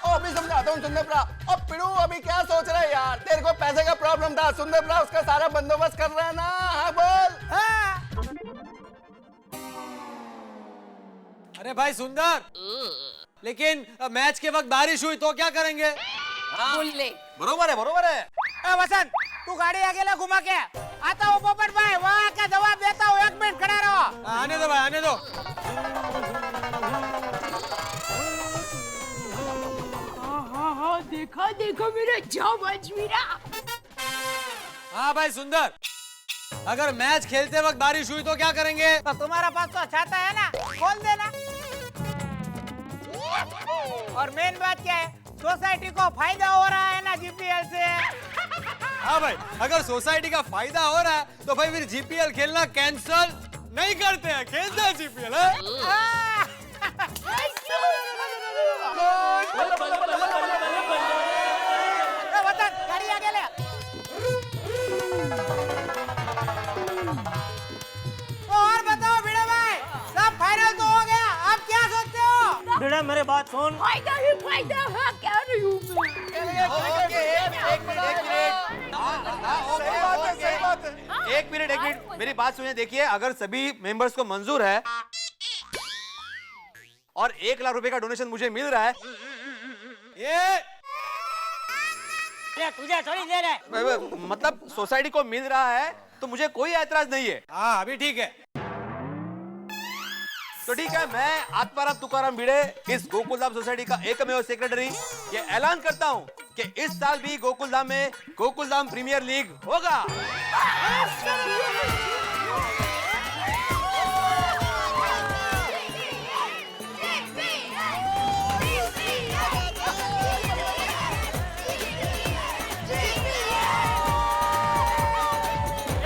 अभी समझाता हूँ सुंदरप्रा। अब पिड़ू अभी क्या सोच रहा है यार, तेरे को पैसे का प्रॉब्लम था, सुंदरप्रा उसका सारा बंदोबस्त कर रहा है ना। हाँ बोल। हाँ। अरे भाई सुंदर, लेकिन मैच के वक्त बारिश हुई तो क्या करेंगे? बोले बरोबर है, बरोबर है। ए वसंत, तू गाड़ी आगे ले घुमा के। आता हूँ पोपट भाई, वहाँ का जवाब देता हूँ, 1 मिनट खड़ा रहो। आने दो भाई, आने दो। हाँ, देखा देखा मेरा जाबाज वीरा। हाँ भाई सुंदर, अगर मैच खेलते वक्त बारिश हुई तो क्या करेंगे? तो तुम्हारा पास तो छाता है ना, खोल देना। और मेन बात क्या है, सोसाइटी को फायदा हो रहा है ना जीपीएल से। हाँ भाई, अगर सोसाइटी का फायदा हो रहा है तो भाई फिर जीपीएल खेलना कैंसल नहीं करते हैं, खेलते हैं जीपीएल। गाड़ी आगे ले। और बताओ भिड़े भाई, सब फाइनल तो हो गया, अब क्या सोचते हो? बेटा मेरे बात सुन। फायदा ही फायदा है, क्या रही हूँ एक मिनट, मेरी बात सुनिए। देखिए, अगर सभी मेंबर्स को मंजूर है और 1 लाख रुपए का डोनेशन मुझे मिल रहा है, ये तुझे थोड़ी दे रहा है। मतलब सोसाइटी को मिल रहा है तो मुझे कोई ऐतराज नहीं है। हाँ अभी ठीक है। तो ठीक है, मैं आत्माराम तुकाराम भिड़े, इस गोकुलधाम सोसाइटी का एकमेव सेक्रेटरी, ये ऐलान करता हूँ कि इस साल भी गोकुलधाम में गोकुलधाम प्रीमियर लीग होगा।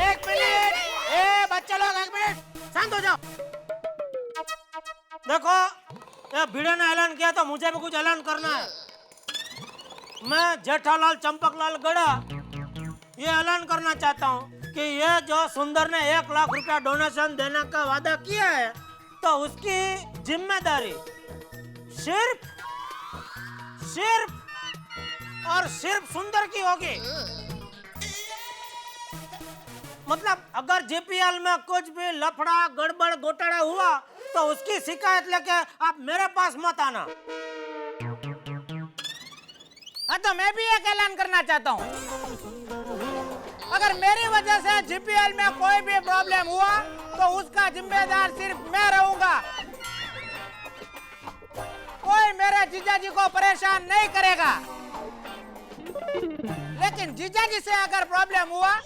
एक मिनट, ए बच्चे लोग 1 मिनट शांत हो जाओ। देखो, ये भिड़े ने ऐलान किया तो मुझे भी कुछ ऐलान करना है। मैं जेठालाल चंपकलाल गड़ा ये ऐलान करना चाहता हूँ कि ये जो सुंदर ने 1 लाख रुपया डोनेशन देने का वादा किया है, तो उसकी जिम्मेदारी सिर्फ और सिर्फ सुंदर की होगी। मतलब अगर जीपीएल में कुछ भी लफड़ा गड़बड़ घोटाला हुआ तो उसकी शिकायत लेके आप मेरे पास मत आना। हाँ, तो मैं भी एक ऐलान करना चाहता हूँ, अगर मेरी वजह से जीपीएल में कोई भी प्रॉब्लम हुआ तो उसका जिम्मेदार सिर्फ मैं रहूंगा। कोई मेरे जीजाजी को परेशान नहीं करेगा। लेकिन जीजाजी से अगर प्रॉब्लम हुआ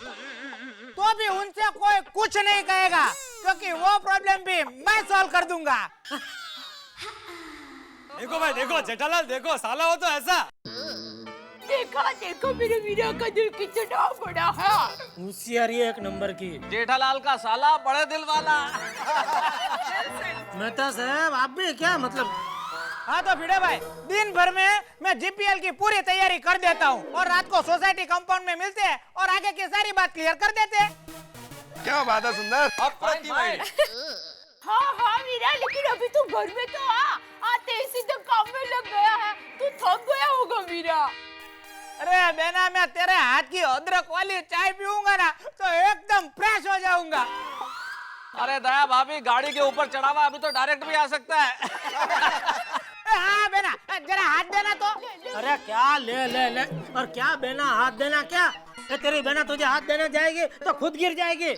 तो भी उनसे कोई कुछ नहीं कहेगा, क्योंकि वो प्रॉब्लम भी मैं सॉल्व कर दूंगा। देखो भाई, देखो जेठालाल, देखो साला हो तो ऐसा। देखा देखो मेरे वीरा का दिल कितना बड़ा है। होशियारी 1 नंबर की। जेठालाल का साला बड़े दिल वाला। मेहता साहब, आप भी क्या मतलब? हाँ तो भिड़े भाई, दिन भर में मैं जीपीएल की पूरी तैयारी कर देता हूँ और रात को सोसाइटी कंपाउंड में मिलते हैं और आगे की सारी बात क्लियर कर देते हैं। क्या बात है सुंदर? हाँ वीरा, लेकिन अभी तू घर में तो आते ही सीधे काम में लग गया है, तू थक गया होगा वीरा। अरे बेना, मैं तेरे हाथ की अदरक वाली चाय पीऊंगा ना तो एकदम फ्रेश हो जाऊंगा। अरे दया भाभी, गाड़ी के ऊपर चढ़ा हुआ, अभी तो डायरेक्ट भी आ सकता है। हाँ बेना, जरा हाथ देना तो। अरे क्या ले ले ले, और क्या बेना हाथ देना क्या? तेरी बेना तुझे हाथ देने जाएगी तो खुद गिर जाएगी।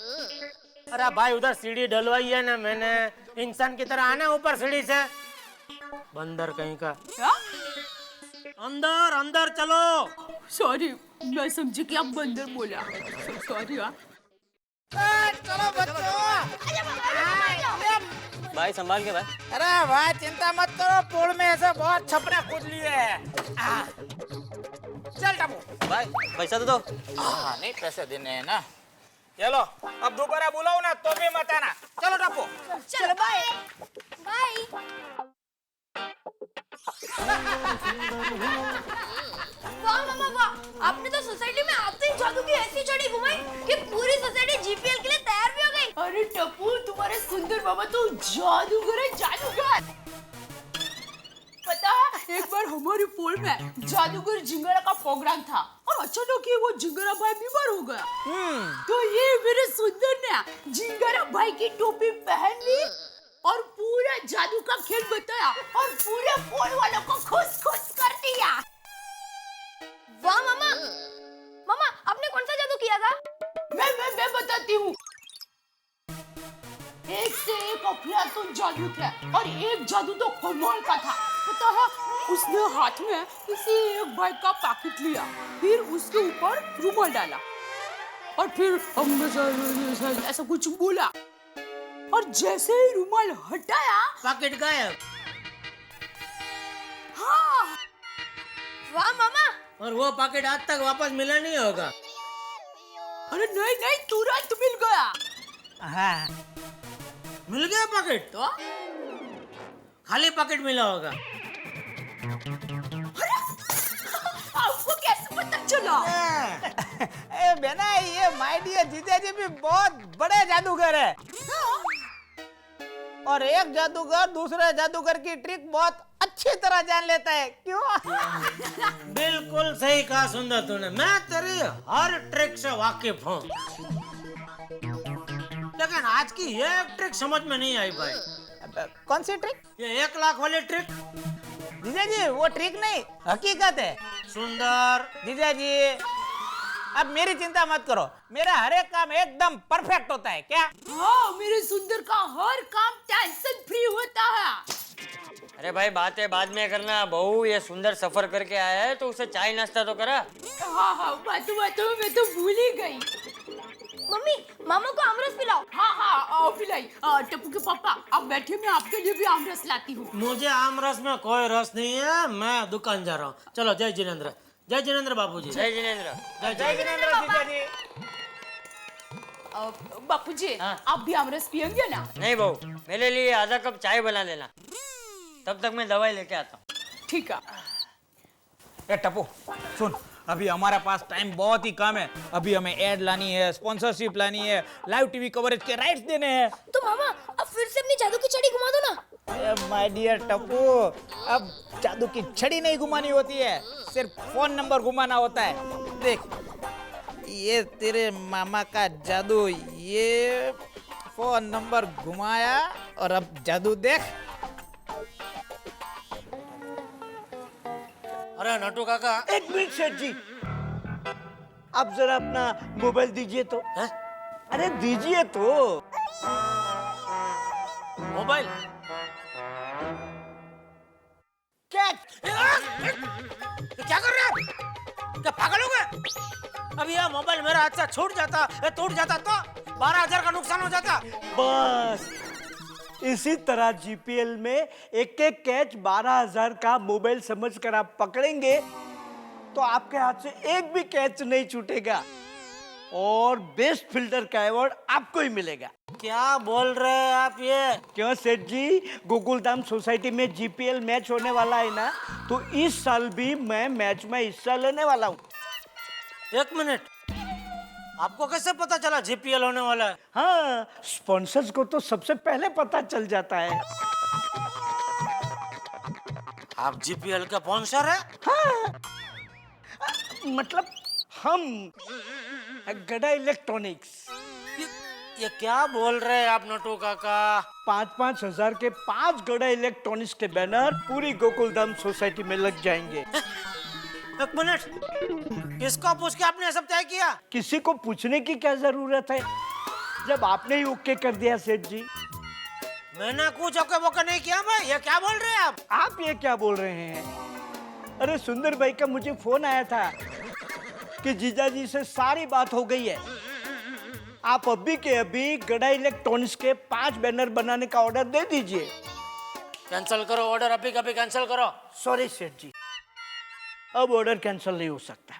अरे भाई उधर सीढ़ी डलवाई है ना मैंने, इंसान की तरह आना ऊपर सीढ़ी से। बंदर कहीं का। अंदर अंदर चलो। सॉरी, मैं समझी कि आप बंदर बोला। सॉरी यार। चलो बच्चों। भाई संभाल के भाई। अरे भाई चिंता मत करो, पूल में ऐसे बहुत छपरा कूद लिए हैं। चल टप्पू। भाई पैसा तो दो। नहीं पैसे देने हैं ना। चलो अब दोबारा बुलाओ ना तो भी मत आना। चलो टप्पू। चलो बाय बाय। वाह मामा वाह, आपने तो सोसाइटी में आते ही जादू की ऐसी छड़ी घुमाई कि पूरी सोसाइटी जीपीएल के लिए तैयार भी हो गई। अरे टप्पू, तुम्हारे सुंदर बाबा तो जादूगर है, जादूगर। पता है, एक बार हमारे पोल में जादूगर जिंगरा का प्रोग्राम था और अचानक ही वो जिंगरा भाई बीमार हो गया। तो ये मेरे सुंदर ने जिंगरा भाई की टोपी पहन ली और पूरा जादू का खेल बताया और पूरे पोल वालों को खुश खुश कर दिया। वाह मामा, मामा आपने कौन सा जादू किया था? मैं बताती हूँ। एक से एक अफलातून जादू थे और एक जादू तो कमाल का था। पता है, उसने हाथ में किसी एक भाई का पैकेट लिया, फिर उसके ऊपर रुमाल डाला और फिर ऐसा कुछ बोला और जैसे ही रुमाल हटाया पैकेट गायब। हाँ। वाह मामा। और वो पैकेट आज तक वापस मिला नहीं होगा। अरे नहीं नहीं, तुरंत मिल गया। हाँ मिल गया पैकेट तो? खाली पैकेट मिला होगा। आपको कैसे पता चला? ए बेना, ये माय डियर जीजा जी भी बहुत बड़े जादूगर है और एक जादूगर दूसरे जादूगर की ट्रिक बहुत अच्छी तरह जान लेता है। क्यों? बिल्कुल सही कहा सुंदर तूने, मैं तेरी हर ट्रिक से वाकिफ हूँ, लेकिन आज की ये ट्रिक समझ में नहीं आई भाई। कौन सी ट्रिक? ये 1 लाख वाली ट्रिक। जीजा जी वो ट्रिक नहीं, हकीकत है। सुंदर जीजा जी अब मेरी चिंता मत करो, मेरा हर एक काम एकदम परफेक्ट होता है। क्या? हाँ, मेरे सुंदर का हर काम टेंशन फ्री होता है। अरे भाई बातें बाद में करना, बहू ये सुंदर सफर करके आया है तो उसे चाय नाश्ता तो करा। हाँ, बातों में तो भूल ही गई। मम्मी मामा को आमरस पिलाओ। हाँ, आओ पिलाई। टप्पू के पापा आप बैठे, मैं आपके लिए भी आमरस लाती हूँ। मुझे आमरस में कोई रस नहीं है, मैं दुकान जा रहा हूँ। चलो जय जिनेंद्र, जय जिनेंद्र बाबूजी। जय जिनेंद्र। जय जिनेंद्र जीजा जी। बापूजी आप भी आमरस पियेंगे ना? नहीं बहू, मेरे लिए आधा कप चाय बना देना, तब तक मैं दवाई लेके आता हूँ। ठीक है। ए टप्पू सुन, अभी हमारे पास टाइम बहुत ही कम है। अभी हमें एड लानी है, स्पॉन्सरशिप लानी है, लाइव टीवी कवरेज के राइट्स देने हैं। तो मामा अब फिर से अपनी जादू की छड़ी घुमा दो ना। माय डियर टप्पू, अब जादू की छड़ी नहीं घुमानी होती है, सिर्फ फोन नंबर घुमाना होता है। देख ये तेरे मामा का जादू, ये फोन नंबर घुमाया और अब जादू देख। अरे नटू काका, एक मिनट सेठ जी, आप जरा अपना मोबाइल दीजिए तो। है? अरे दीजिए तो। मोबाइल क्या? क्या कर रहे हो? क्या पागल हो गए? अब ये मोबाइल मेरा हाथ से छूट जाता, टूट जाता तो 12,000 का नुकसान हो जाता। बस इसी तरह जीपीएल में एक एक कैच 12,000 का मोबाइल समझकर आप पकड़ेंगे तो आपके हाथ से एक भी कैच नहीं छूटेगा और बेस्ट फील्डर का अवार्ड आपको ही मिलेगा। क्या बोल रहे हैं आप ये? क्यों सेठ जी, गोकुलधाम सोसाइटी में जीपीएल मैच होने वाला है ना, तो इस साल भी मैं मैच में हिस्सा लेने वाला हूँ। एक मिनट, आपको कैसे पता चला जीपीएल होने वाला है? हाँ, स्पॉन्सर्स को तो सबसे पहले पता चल जाता है। आप जीपीएल का स्पॉन्सर है? हाँ, मतलब हम गड़ा इलेक्ट्रॉनिक्स। ये क्या बोल रहे हैं आप नटू काका? 5-5 हजार के 5 गड़ा इलेक्ट्रॉनिक्स के बैनर पूरी गोकुलधाम सोसाइटी में लग जाएंगे। एक मिनट, किसको पूछ के आपने सब तय किया? किसी को पूछने की क्या जरूरत है, जब आपने ही ओके कर दिया सेठ जी। मैंने कुछ ओके वोके नहीं किया भाई, ये क्या बोल रहे हैं आप ये क्या बोल रहे हैं? अरे सुंदर भाई का मुझे फोन आया था कि जीजा जी से सारी बात हो गई है। आप अभी के अभी गड़ा इलेक्ट्रॉनिक्स के 5 बैनर बनाने का ऑर्डर दे दीजिए। कैंसिल करो ऑर्डर, अभी कभी कैंसिल करो। सॉरी सेठ जी, अब ऑर्डर कैंसिल नहीं हो सकता।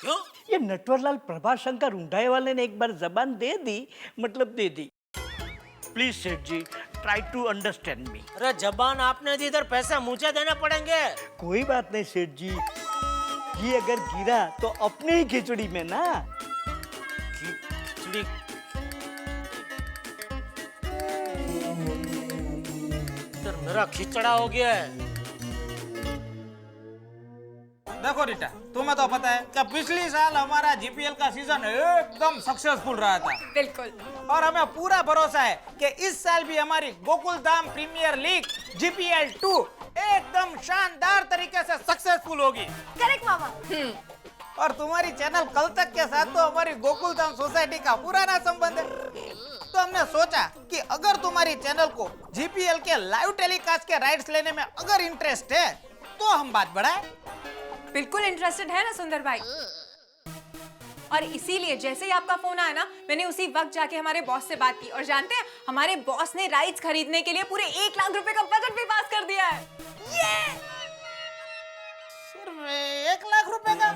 क्यों? ये नटवरलाल प्रभाशंकर उंडाई वाले ने एक बार जबान दे दी, मतलब दे दी। प्लीज सेठ जी, ट्राई टू अंडरस्टैंड मी। अरे जबान आपने दी, इधर पैसे मुझे देने पड़ेंगे। कोई बात नहीं सेठ जी, ये अगर गिरा तो अपने ही खिचड़ी में ना। खिचड़ी? इधर मेरा खिचड़ा हो गया है। देखो रीटा, तुम्हें तो पता है कि पिछली साल हमारा जीपीएल का सीजन एकदम सक्सेसफुल रहा था। बिल्कुल। और हमें पूरा भरोसा है कि इस साल भी हमारी गोकुलधाम प्रीमियर लीग जीपीएल 2 एकदम शानदार तरीके से सक्सेसफुल होगी। करेक्ट मामा। और तुम्हारी चैनल कल तक के साथ तो हमारी गोकुलधाम सोसाइटी का पुराना संबंध है। तो हमने सोचा कि अगर तुम्हारी चैनल को जीपीएल के लाइव टेलीकास्ट के राइट्स लेने में अगर इंटरेस्ट है तो हम बात बढ़ाएं। बिल्कुल इंटरेस्टेड है ना सुंदर भाई। और इसीलिए जैसे ही आपका फोन आया ना, मैंने उसी वक्त जाके हमारे बॉस से बात की। और जानते हैं, हमारे बॉस ने राइट्स खरीदने के लिए पूरे 1 लाख रुपए का बजट भी पास कर दिया है। ये सिर्फ 1 लाख रुपए का?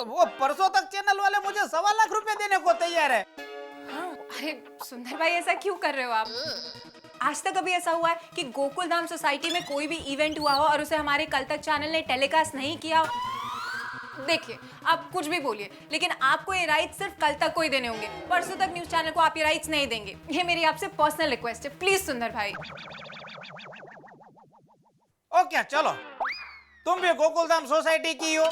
वो परसों तक चैनल वाले मुझे 1.25 लाख रुपए देने को तैयार है। अरे सुंदर भाई, ऐसा क्यों कर रहे हो आप? आज तक कभी ऐसा हुआ है कि गोकुलधाम सोसाइटी में कोई भी इवेंट हुआ हो और उसे हमारे कल तक चैनल ने टेलीकास्ट नहीं किया? देखिए, आप कुछ भी बोलिए, लेकिन आपको ये राइट्स सिर्फ कल तक को ही देने होंगे। परसों तक न्यूज चैनल को आप ये राइट्स नहीं देंगे। ये मेरी आपसे पर्सनल रिक्वेस्ट है, प्लीज सुंदर भाई। ओके चलो, तुम भी गोकुलधाम सोसाइटी की हो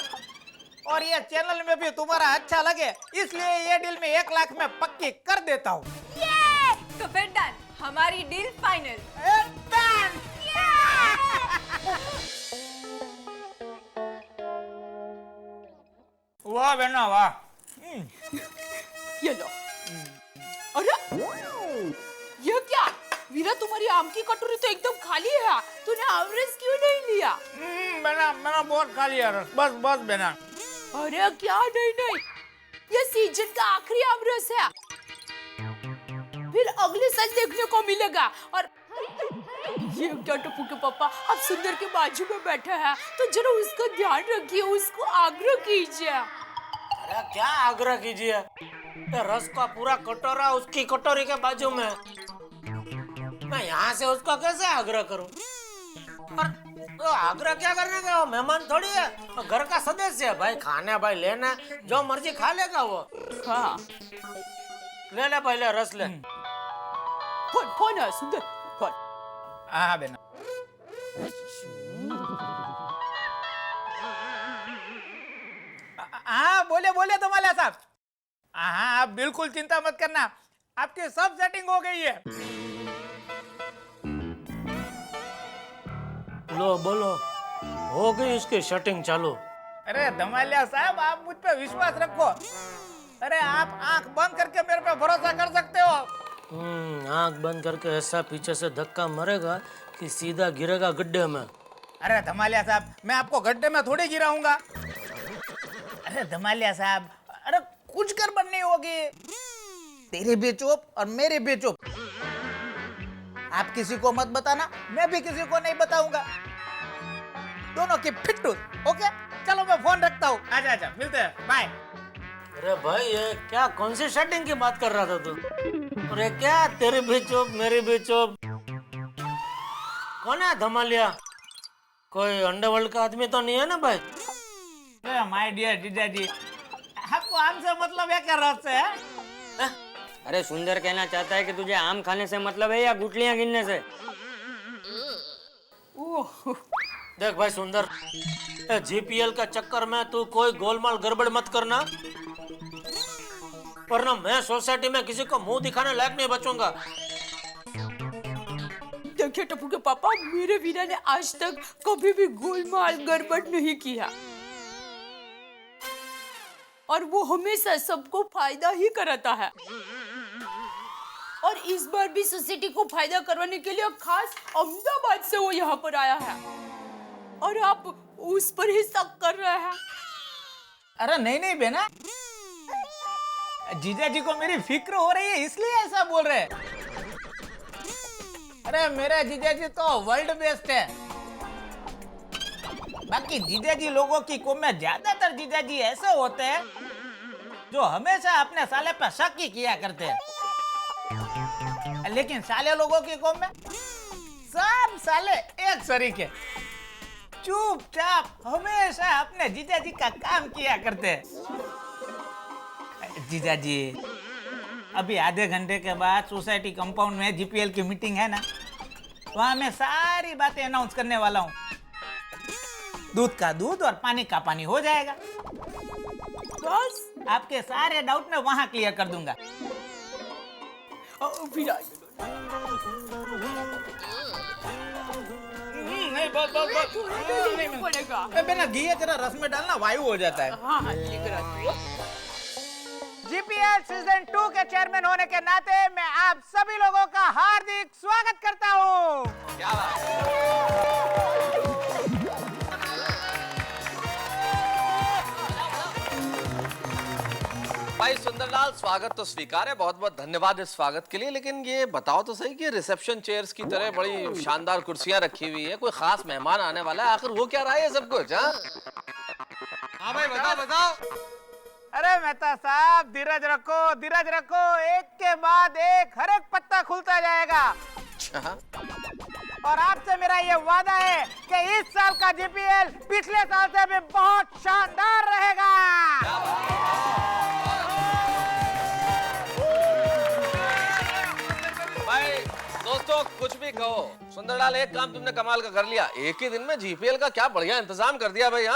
और ये चैनल में भी तुम्हारा अच्छा लगे, इसलिए ये डील में 1 लाख में पक्की कर देता हूँ। तो फिर डन, हमारी डील फाइनल। वाह बेना वाह। ये लो। अरे ये क्या वीरा, तुम्हारी आम की कटोरी तो एकदम खाली है। तूने आमरस क्यों नहीं लिया? मैंने बहुत खा लिया रस, बस बेना। अरे क्या नहीं, ये सीजन का आखिरी आमरस है, फिर अगले साल देखने को मिलेगा। और ये क्या टप्पू के पापा, आप सुंदर के बाजू में बैठे हैं तो जरा उसका ध्यान रखिए, उसको आग्रह कीजिए। अरे क्या आग्रह कीजिए? रस का पूरा कटोरा उसकी कटोरी के बाजू में, मैं यहाँ से उसको कैसे आग्रह करूं? और तो आग्रह क्या करने का, वो मेहमान थोड़ी है, वो घर का सदस्य है भाई। खाने भाई लेना, जो मर्जी खा लेगा वो। हाँ ले पहले रस ले। फोन है सुंदर, फोन। हाँ बेना। हाँ बोले तुम्हारे साहब। हाँ आप बिल्कुल चिंता मत करना, आपकी सब सेटिंग हो गई है। लो बोलो, हो गई इसकी सेटिंग चालू। अरे धमालिया साहब, आप मुझ पे विश्वास रखो। अरे आप आंख बंद करके मेरे पे भरोसा कर सकते हो। आंख बंद करके ऐसा पीछे से धक्का मारेगा कि सीधा गिरेगा गड्ढे में। अरे धमालिया साहब, मैं आपको गड्ढे में थोड़ी गिराऊंगा। अरे धमालिया साहब, अरे कुछ गड़बड़ नहीं होगी, तेरी भी चुप और मेरी भी चुप। आप किसी को मत बताना, मैं भी किसी को नहीं बताऊंगा, दोनों की फिट्टू। ओके चलो मैं फोन रखता हूँ। आजा मिलते हैं, बाय। अरे भाई ये क्या, कौन सी सेटिंग की बात कर रहा था तू? अरे क्या तेरी भी चुप मेरी भी चुप? कौन है धमालिया? कोई अंडरवर्ल्ड का आदमी तो नहीं है ना भाई? माय डियर जीजा जी, आपको हमसे मतलब है क्या रात से है? अरे सुंदर कहना चाहता है कि तुझे आम खाने से मतलब है या गुठलियां गिनने से? देख भाई सुंदर, जीपीएल का चक्कर में तू कोई गोलमाल गड़बड़ मत करना। वरना मैं सोसाइटी में किसी को मुंह दिखाने लायक नहीं बचूंगा। देखिए टप्पू के पापा, मेरे वीरा ने आज तक कभी भी गोलमाल गड़बड़ नहीं किया और वो हमेशा सबको फायदा ही कराता है। और इस बार भी सोसाइटी को फायदा करवाने के लिए खास अहमदाबाद से वो यहाँ पर आया है और आप उस पर ही शक कर रहे हैं। अरे नहीं नहीं बेना, जीजा जी को मेरी फिक्र हो रही है इसलिए ऐसा बोल रहे हैं। अरे मेरा जीजा जी तो वर्ल्ड बेस्ट है। बाकी जीजा जी लोगों की कौम में ज्यादातर जीजा जी ऐसे होते हैं जो हमेशा अपने साले पर शक ही किया करते हैं, लेकिन साले लोगों की कौम में सब साले एक सरीके चुपचाप हमेशा अपने जीजा जी का काम किया करते हैं। जीजा जी, अभी आधे घंटे के बाद सोसाइटी कंपाउंड में जीपीएल की मीटिंग है ना, वहां मैं सारी बातें अनाउंस करने वाला हूँ। दूध का दूध और पानी का पानी हो जाएगा। बस आपके सारे डाउट मैं वहां क्लियर कर दूंगा। नहीं बहुत बिना घी जरा रस में डालना वायु हो जाता है। जीपीएल सीजन 2 के चेयरमैन होने के नाते मैं आप सभी लोगों का हार्दिक स्वागत करता हूँ। क्या बात है? भाई सुंदरलाल, स्वागत तो स्वीकार है, बहुत बहुत धन्यवाद इस स्वागत के लिए। लेकिन ये बताओ तो सही कि रिसेप्शन चेयर्स की तरह बड़ी शानदार कुर्सियां रखी हुई है, कोई खास मेहमान आने वाला है, आखिर वो क्या रहा है सब कुछ? हाँ भाई बताओ बताओ। अरे मेहता साहब, धीरज रखो, एक के बाद एक हर एक पत्ता खुलता जाएगा। और आपसे मेरा ये वादा है कि इस साल का जीपीएल पिछले साल से भी बहुत शानदार रहेगा। भाई दोस्तों, कुछ भी कहो, सुंदरलाल एक काम तुमने कमाल का कर लिया। एक ही दिन में जीपीएल का क्या बढ़िया इंतजाम कर दिया भाई।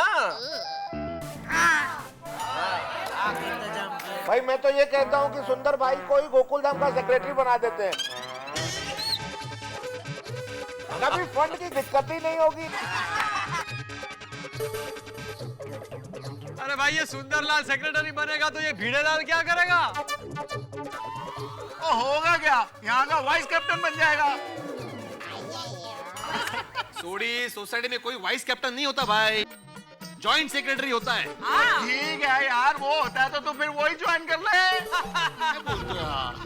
भाई मैं तो ये कहता हूँ कि सुंदर भाई को ही गोकुलधाम का सेक्रेटरी बना देते हैं, कभी फंड की दिक्कत ही नहीं होगी। अरे भाई ये सुंदरलाल सेक्रेटरी बनेगा तो ये भिड़ेलाल क्या करेगा? तो होगा क्या, यहाँ का वाइस कैप्टन बन जाएगा। सोडी, सोसाइटी में कोई वाइस कैप्टन नहीं होता भाई, जॉइंट सेक्रेटरी होता है। ठीक है यार, वो होता है तो फिर वही ज्वाइन कर ले।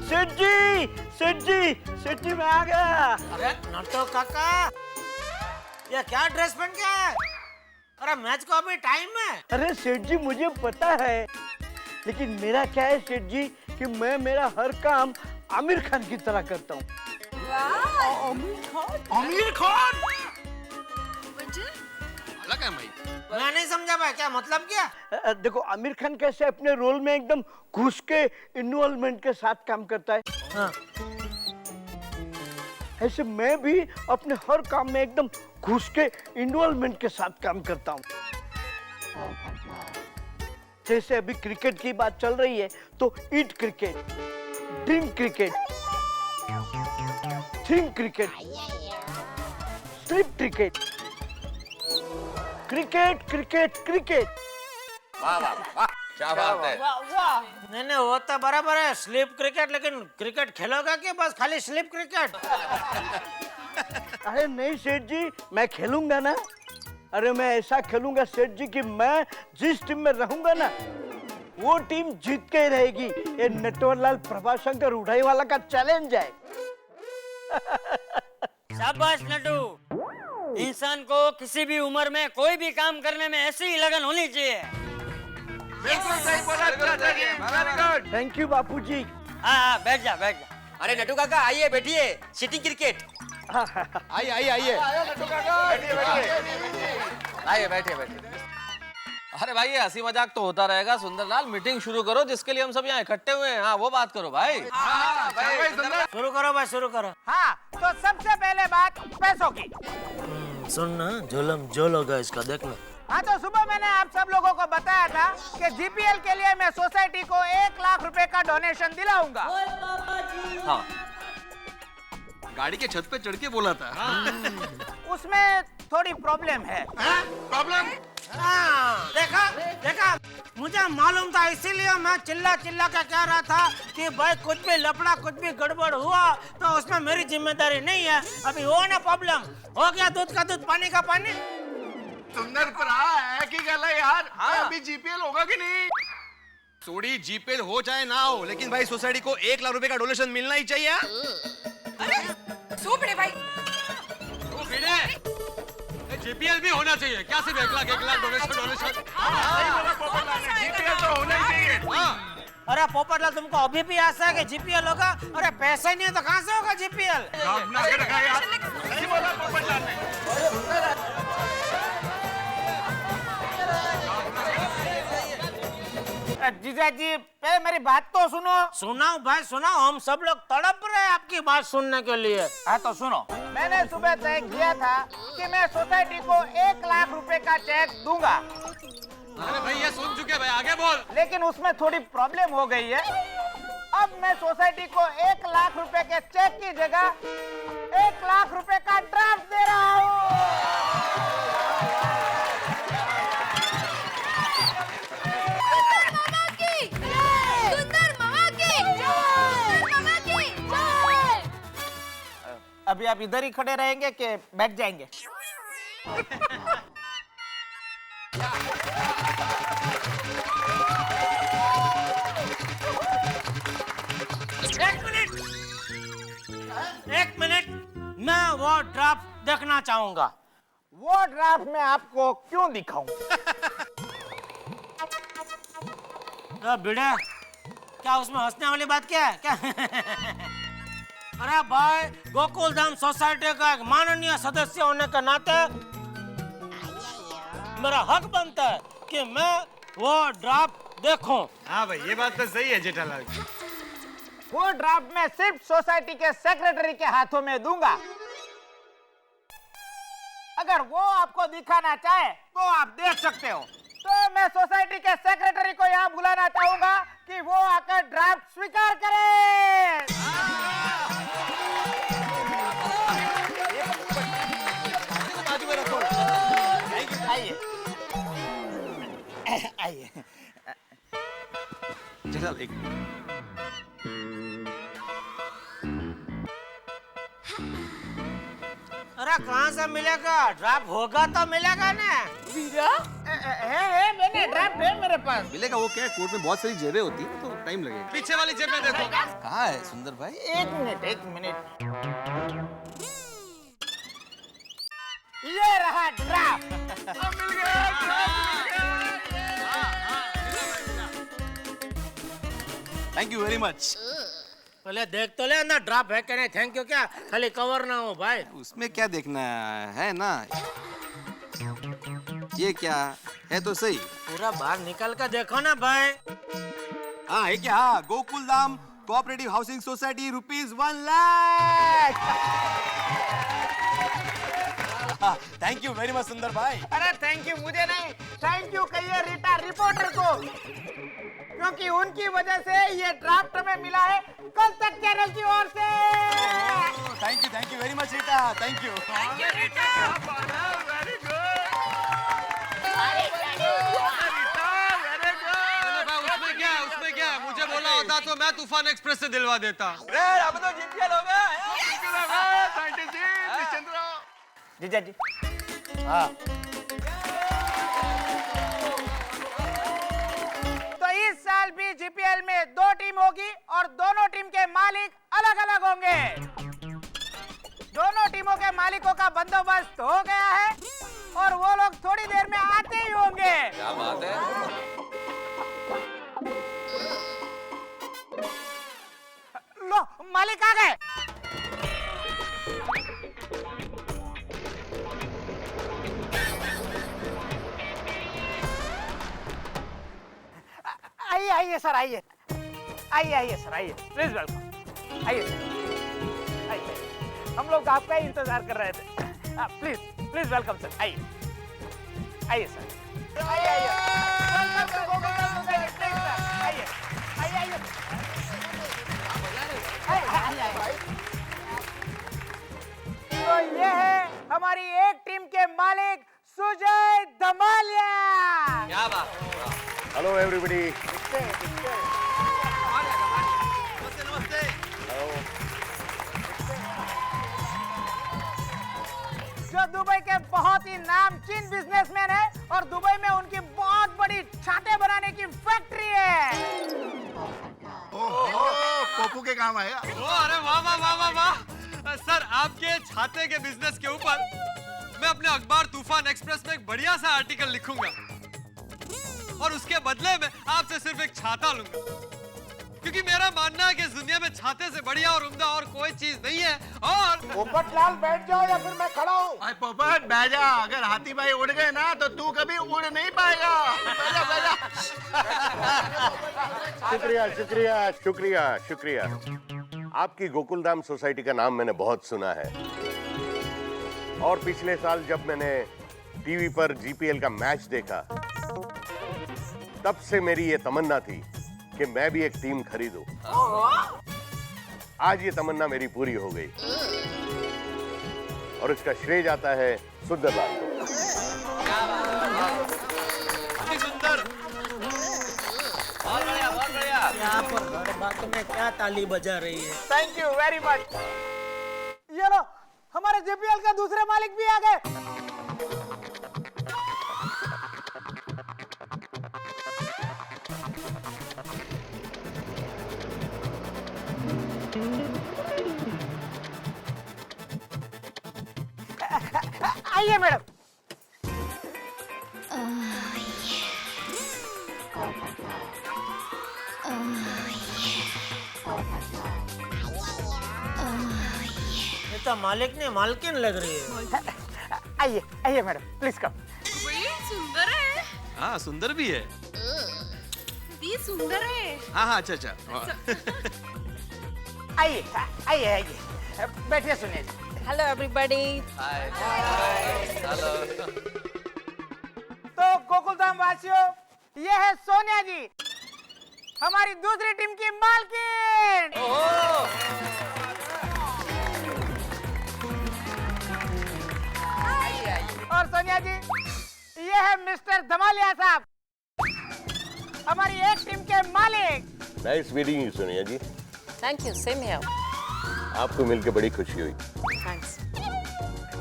सेठ जी मैं आ गया। अरे नटो काका, ये क्या ड्रेस पहन के आया है? अरे मैच को अभी टाइम है। अरे सेठ जी मुझे पता है, लेकिन मेरा क्या है सेठ जी कि मैं मेरा हर काम आमिर खान की तरह करता हूँ। आमिर खान अलग है भाई। मैं नहीं समझा भाई, क्या मतलब क्या? देखो आमिर खान कैसे अपने रोल में एकदम घुस के इन्वॉल्वमेंट के साथ काम करता है, हाँ। ऐसे मैं भी अपने हर काम में एकदम घुस के इन्वॉल्वमेंट के साथ काम करता हूँ। जैसे अभी क्रिकेट की बात चल रही है तो eat cricket, drink cricket, think cricket, sleep cricket, cricket cricket cricket. वाह वाह वाह, क्या बात है। नहीं वो तो बराबर है, स्लीप क्रिकेट, लेकिन क्रिकेट खेलोगा कि बस खाली स्लीप क्रिकेट? अरे नहीं सेठ जी, मैं खेलूंगा ना। अरे मैं ऐसा खेलूंगा सेठ जी कि मैं जिस टीम में रहूंगा ना वो टीम जीत के ही रहेगी। ये नटवरलाल प्रभाशंकर उड़ाई वाला का चैलेंज है। शाबाश नटू, इंसान को किसी भी उम्र में कोई भी काम करने में ऐसी ही लगन होनी चाहिए। बिल्कुल सही बोला चाचा जी, वेरी गुड। थैंक यू बापूजी। हाँ बैठ जा बैठ जा। अरे नटू काका आइए बैठिए, सिटिंग क्रिकेट। आइए आइए आइए, आइए बैठिए बैठिए। अरे भाई ये हंसी मजाक तो होता रहेगा। सुंदरलाल मीटिंग शुरू करो, जिसके लिए हम सब यहाँ इकट्ठे हुए हैं। हाँ वो बात करो भाई। शुरू करो भाई, शुरू करो। हाँ तो सबसे पहले बात पैसों की। सुन ना, झोलम झोल होगा इसका, देखना। हाँ तो सुबह मैंने आप सब लोगों को बताया था कि जीपीएल के लिए मैं सोसाइटी को 1 लाख रुपए का डोनेशन दिलाऊंगा। हाँ, गाड़ी के छत पे चढ़ के बोला था। उसमें थोड़ी प्रॉब्लम है। प्रॉब्लम? देखा देखा, मुझे मालूम था, इसीलिए मैं चिल्ला चिल्ला के कह रहा था कि भाई कुछ भी लफड़ा, कुछ भी गड़बड़ हुआ तो उसमें मेरी जिम्मेदारी नहीं है। अभी हो ना प्रॉब्लम, हो गया दूध का दूध पानी का पानी। सुंदर पर है कि गल है यार। अभी जीपीएल होगा कि नहीं? सोडी जीपीएल हो चाहे ना हो, लेकिन भाई सोसाइटी को 1 लाख रुपए का डोनेशन मिलना ही चाहिए। अरे सो भिड़े भाई, ओ भिड़े, जीपीएल भी होना चाहिए क्या? सिर्फ 1 लाख डोनेशन? जीपीएल तो होना ही चाहिए। अरे पोपटलाल, तुमको अभी भी आशा है कि जीपीएल होगा? अरे पैसा ही नहीं है तो कहाँ से होगा जीपीएल? जीजा जी पहले मेरी बात तो सुनो। सुनाओ भाई सुनाओ, हम सब लोग तड़प रहे हैं आपकी बात सुनने के लिए। हाँ तो सुनो, मैंने सुबह तय किया था कि मैं सोसाइटी को 1 लाख रुपए का चेक दूंगा। अरे भाई ये सुन चुके भाई, आगे बोल। लेकिन उसमें थोड़ी प्रॉब्लम हो गई है। अब मैं सोसाइटी को 1 लाख रुपए के चेक की जगह 1 लाख रुपए का ड्राफ्ट दे रहा हूँ। अभी आप इधर ही खड़े रहेंगे कि बैठ जाएंगे? एक मिनट, मैं वो ड्राफ्ट देखना चाहूंगा। वो ड्राफ्ट मैं आपको क्यों दिखाऊं? भिड़े, क्या उसमें हंसने वाली बात क्या है? क्या? अरे भाई, गोकुल धाम सोसाइटी का एक माननीय सदस्य होने के नाते मेरा हक बनता है कि मैं वो ड्राफ्ट देखूं। हाँ भाई ये बात तो सही है जेठालाल। वो ड्राफ्ट मैं सिर्फ सोसाइटी के सेक्रेटरी के हाथों में दूंगा। अगर वो आपको दिखाना चाहे तो आप देख सकते हो। तो मैं सोसाइटी के सेक्रेटरी को यहाँ बुलाना चाहूंगा कि वो आकर ड्राफ्ट स्वीकार करे। आइए आइए। जेठालाल एक अरे कहाँ से मिलेगा? ड्राफ्ट होगा तो मिलेगा ना। वीरा, है मैंने ड्राफ्ट है मेरे पास। मिलेगा। वो क्या है, कोर्ट में बहुत सारी जेबें होती है तो टाइम लगेगा। पीछे वाली जेब में देखो। कहाँ है सुंदर भाई? एक मिनट। ये रहा ड्राफ्ट। मिल गया। Thank you very much. पहले देख तो ले अंदर ड्राफ्ट है क्या नहीं। थैंक यू क्या, खाली कवर ना हो भाई। उसमें क्या देखना है ना? ये क्या है तो सही। पूरा बाहर निकल कर देखो ना भाई। हाँ है क्या? हाँ, Gokul Dham cooperative housing society ₹1 lakh. Thank you very much Sundar भाई। अरे थैंक यू मुझे नहीं, थैंक यू कहिए रीटा रिपोर्टर को, क्योंकि उनकी वजह से ये ड्राफ्ट में मिला है कल तक चैनल की ओर से। Thank you very much Rita. Thank you. Very good. उसमें क्या है? मुझे बोला होता तो मैं तूफान एक्सप्रेस से दिलवा देता। अब तो जीपीएल हो गया। साइंटिस्ट जी, निश्चिंत रहो। जीजा जी, हाँ। तो इस साल भी जीपीएल में 2 टीम होगी और दोनों टीम के मालिक अलग अलग होंगे। दोनों टीमों के मालिकों का बंदोबस्त हो गया है और वो लोग थोड़ी देर में आते ही होंगे। क्या बात है? लो, मालिक आ गए। आइए आइए सर, आइए आइए सर, आइए प्लीज वेलकम। आइए सर, आइए। हम लोग आपका ही इंतजार कर रहे थे। प्लीज प्लीज वेलकम सर, आइए। आइए सर, आइए आइए। Welcome to Gokuldham society, please sir, आइए आइए आइए। तो ये है हमारी एक टीम के मालिक सुजय धमालिया। क्या बात। Hello everybody. जो दुबई के बहुत ही नामचीन बिजनेसमैन है और दुबई में उनकी बहुत बड़ी छाते बनाने की फैक्ट्री है। पप्पू के काम आया। अरे वाह वाह वाह वाह वाह। सर आपके छाते के बिजनेस के ऊपर मैं अपने अखबार तूफान एक्सप्रेस में एक बढ़िया सा आर्टिकल लिखूंगा और उसके बदले में आपसे सिर्फ एक छाता लूंगा, क्योंकि मेरा मानना है कि इस दुनिया में छाते से बढ़िया और उम्दा और कोई चीज नहीं है। और पोपटलाल बैठ जाओ या फिर मैं खड़ा हूँ। अरे पोपट बैठ जा, अगर हाथी भाई उड़ गए ना तो तू कभी उड़ नहीं पाएगा। बैठा बैठा। शुक्रिया शुक्रिया शुक्रिया शुक्रिया। आपकी गोकुलधाम सोसाइटी का नाम मैंने बहुत सुना है और पिछले साल जब मैंने टीवी पर जीपीएल का मैच देखा तब से मेरी ये तमन्ना थी कि मैं भी एक टीम खरीदूं। आज ये तमन्ना मेरी पूरी हो गई और इसका श्रेय जाता है सुंदरलाल को। सुंदर, बहुत बढ़िया बहुत बढ़िया। यहाँ पर हर बात में क्या ताली बजा रही है। Thank you very much. ये लो हमारे जीपीएल के दूसरे मालिक भी आ गए। आइए मैडम। ये तो मालिक ने मालकिन लग रही है। आइए आइए मैडम, प्लीज कम। सुंदर है। हाँ सुंदर भी है। ये सुंदर है। हाँ हाँ अच्छा अच्छा। आइए आइए आइए, बैठिए सुनिए। Hello everybody. हेलो। तो गोकुलधाम वासियों, ये है सोनिया जी, हमारी दूसरी टीम की मालकिन। और सोनिया जी, ये है मिस्टर धमालिया साहब, हमारी एक टीम के मालिक। Nice meeting you Sonia ji. Thank you, same here. आपको मिलकर बड़ी खुशी हुई। थैंक्स।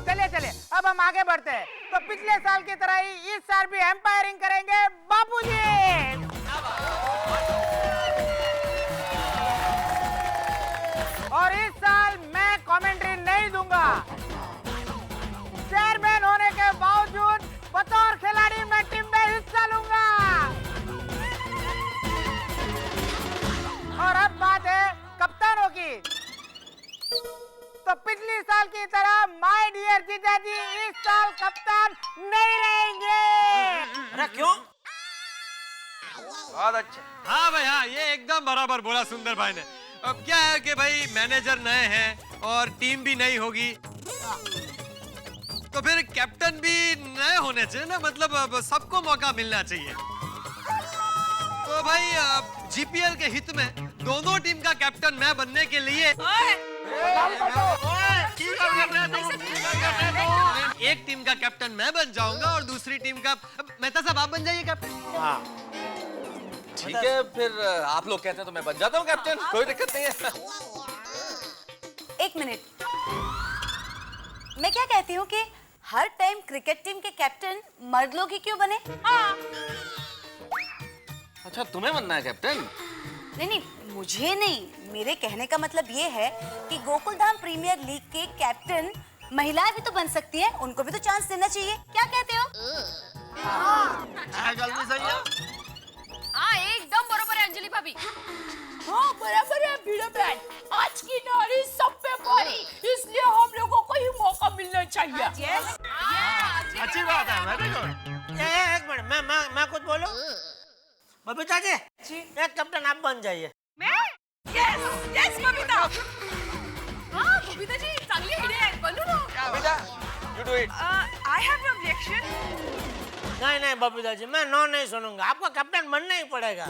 चलिए चलिए, अब हम आगे बढ़ते हैं। तो पिछले साल की तरह ही इस साल भी एम्पायरिंग करेंगे बापूजी। और इस साल मैं कमेंट्री नहीं दूंगा। चेयरमैन होने के बावजूद बतौर खिलाड़ी मैं टीम में हिस्सा लूंगा। और अब बात है कप्तानों की। तो पिछली साल की तरह माय डियर जीजाजी इस साल कप्तान नहीं रहेंगे। अरे क्यों? बहुत अच्छा। हाँ भाई हाँ, ये एकदम बराबर बोला सुंदर भाई ने। अब क्या है कि भाई मैनेजर नए हैं और टीम भी नई होगी, तो फिर कैप्टन भी नए होने चाहिए ना, मतलब अब सबको मौका मिलना चाहिए। तो भाई जीपीएल के हित में दोनों टीम का कैप्टन मैं बनने के लिए एक टीम का कैप्टन मैं बन जाऊंगा और दूसरी टीम का मेहता साहब आप बन जाइए कैप्टन। हाँ ठीक है, फिर आप लोग कहते हैं तो मैं बन जाता हूँ कैप्टन, कोई दिक्कत नहीं है। एक मिनट, मैं क्या कहती हूँ कि हर टाइम क्रिकेट टीम के कैप्टन मर्द लोग ही क्यों बने? हाँ। अच्छा तुम्हें बनना है कैप्टन? नहीं नहीं, मुझे नहीं, मेरे कहने का मतलब ये है कि गोकुलधाम प्रीमियर लीग के कैप्टन महिलाएं भी तो बन सकती हैं, उनको भी तो चांस देना चाहिए। क्या कहते हो? हाँ गलती सही है। हाँ एकदम बरोबर है अंजलि भाभी। हाँ बराबर है भिड़ो बहन, आज की नारी सब पे भारी, इसलिए हम लोगों को ही मौका मिलना चाहिए। अच्छी बात है, वेरी गुड। एक मिनट, मैं कुछ बोलूं? बबीता जी, एक कैप्टन आप बन जाइए। मैं? Yes yes Babita. हाँ बबीता जी, चांगली आयडिया आहे, बोलू ना। Babita, you do it. I have no objection. नहीं नहीं बबीता जी, मैं नो नहीं सुनूंगा, आपको कैप्टन बनना ही पड़ेगा।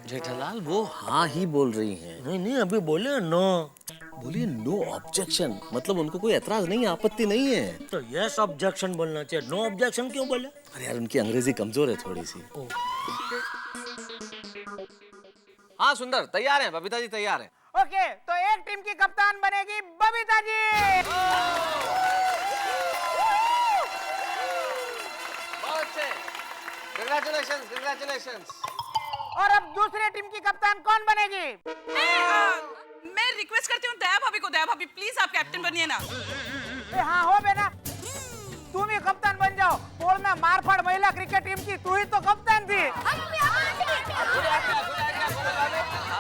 जेठालाल वो हाँ ही बोल रही हैं। नहीं नहीं अभी बोले नो। बोलिए नो ऑब्जेक्शन, मतलब उनको कोई एतराज नहीं है, आपत्ति नहीं है। तो यस ऑब्जेक्शन बोलना चाहिए, नो ऑब्जेक्शन क्यों बोले? अरे यार उनकी अंग्रेजी कमजोर है थोड़ी सी। हाँ सुंदर तैयार हैं, बबीता जी तैयार हैं। ओके, तो एक टीम की कप्तान बनेगी बबीता जी। बहुत अच्छे, कांग्रेचुलेशंस, कांग्रेचुलेशंस। और अब दूसरे टीम की कप्तान कौन बनेगी? मैं रिक्वेस्ट करती हूँ दया भाभी को, दया भाभी प्लीज आप कैप्टन बनिए ना। हाँ हो बेटा, तुम ही कप्तान बन जाओ। पोल में मारफाड़ महिला क्रिकेट टीम की तू ही तो कप्तान थी।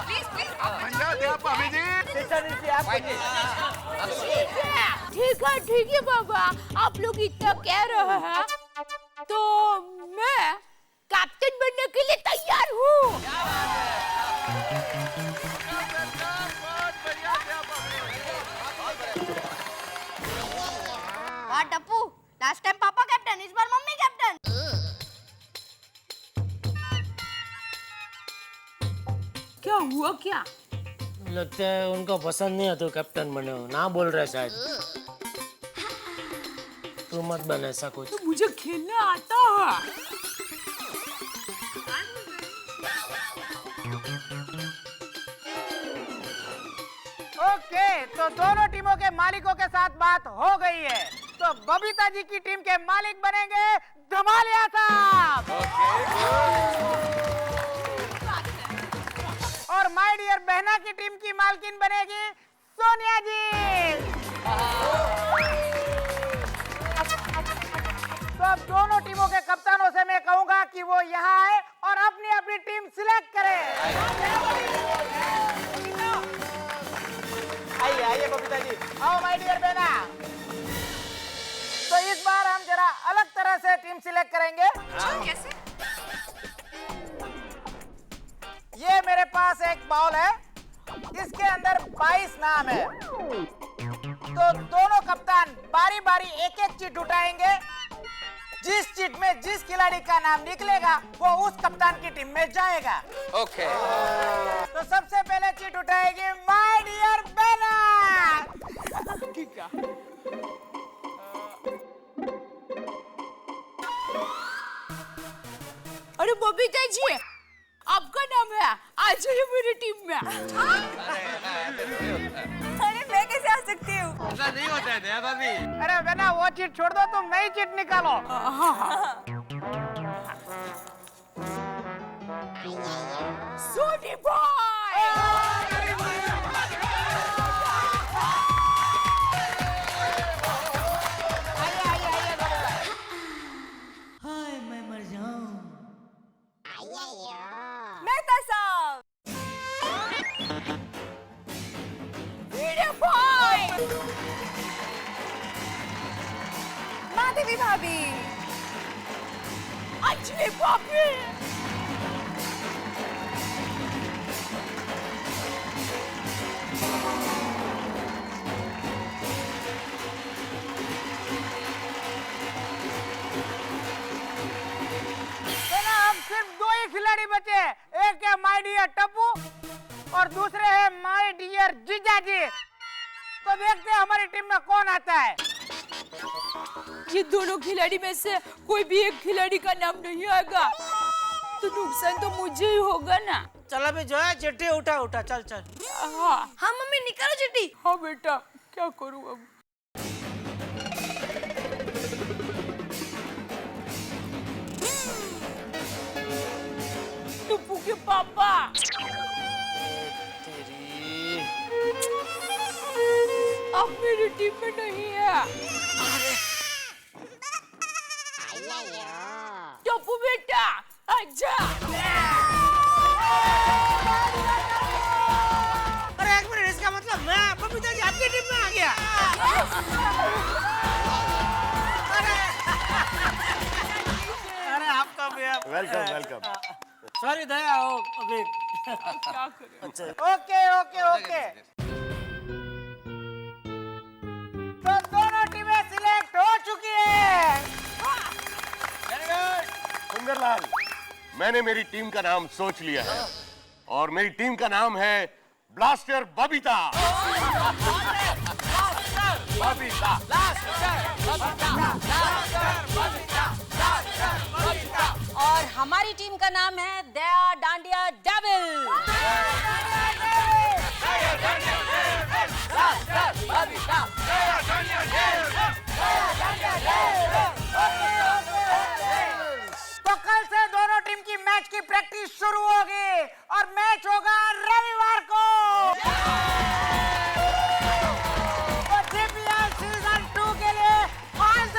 प्लीज प्लीज भाभी जी। ठीक है बाबा, आप लोग इतना कह रहे हैं तो मैं कैप्टन बनने के लिए तैयार हूँ। हाँ टप्पू, लास्ट टाइम पापा कैप्टन, इस बार मम्मी कैप्टन। क्या हुआ क्या? लगता है उनको पसंद नहीं है तो कैप्टन बने हो, ना बोल रहे शायद। तू मत बन ऐसा कुछ। तो मुझे खेलना आता है। ओके, तो दोनों टीमों के मालिकों के साथ बात हो गई है। तो बबीता जी की टीम के मालिक बनेंगे धमालिया साहब। और माय डियर बहना की टीम की मालकिन बनेगी सोनिया जी। तो अब दोनों टीमों के कप्तानों से मैं कहूंगा कि वो यहाँ आए और अपनी अपनी टीम सिलेक्ट करें। आइए आइए बबीता जी, आओ माय डियर बहना। तो इस बार हम जरा अलग तरह से टीम सिलेक्ट करेंगे। कैसे? ये मेरे पास एक बॉल है, इसके अंदर 22 नाम है। तो दोनों कप्तान बारी बारी एक एक चिट उठाएंगे। जिस चिट में जिस खिलाड़ी का नाम निकलेगा वो उस कप्तान की टीम में जाएगा। ओके। तो सबसे पहले चिट उठाएगी माय डियर बेना। ठीक है। अरे बबीता जी, आपका नाम है, आ जाइए मेरी टीम में। अरे मैं कैसे आ सकती हूँ? ऐसा नहीं होता है दया भाभी। अरे बेना वो चिट छोड़ दो, तुम नई चिट निकालो। सोनी बॉय। हाय मैं मर जाऊं। मेहता साहब। Video boy. माधवी भाभी। अंजलि भाभी। अब सिर्फ दो ही खिलाड़ी बचे, एक है माय डियर टप्पू और दूसरे है माय डियर जीजा जी। तो देखते हैं हमारी टीम में कौन आता है। ये दोनों खिलाड़ी में से कोई भी एक खिलाड़ी का नाम नहीं आएगा तो नुकसान तो मुझे ही होगा ना। चल अभी जो है चिट्ठी उठा उठा, चल चल। हाँ हाँ मम्मी निकालो चिट्ठी। हाँ बेटा, क्या करूँ अब। टप्पू के पापा। अब मेरी टीम में नहीं है। टप्पू बेटा आजा। अरे एक मिनट, इसका मतलब मैं बबीता जी आपकी टीम में आ गया। अरे आपका भी वेलकम वेलकम। सॉरी दया हो अभी। क्या करें। Okay okay okay. मैंने मेरी टीम का नाम सोच लिया है और मेरी टीम का नाम है ब्लास्टर बबीता। और हमारी टीम का नाम है दया डांडिया डेविल। तो कल से दोनों टीम की मैच की प्रैक्टिस शुरू होगी और मैच होगा रविवार को। तो जीपीएल सीजन 2 के लिए ऑल द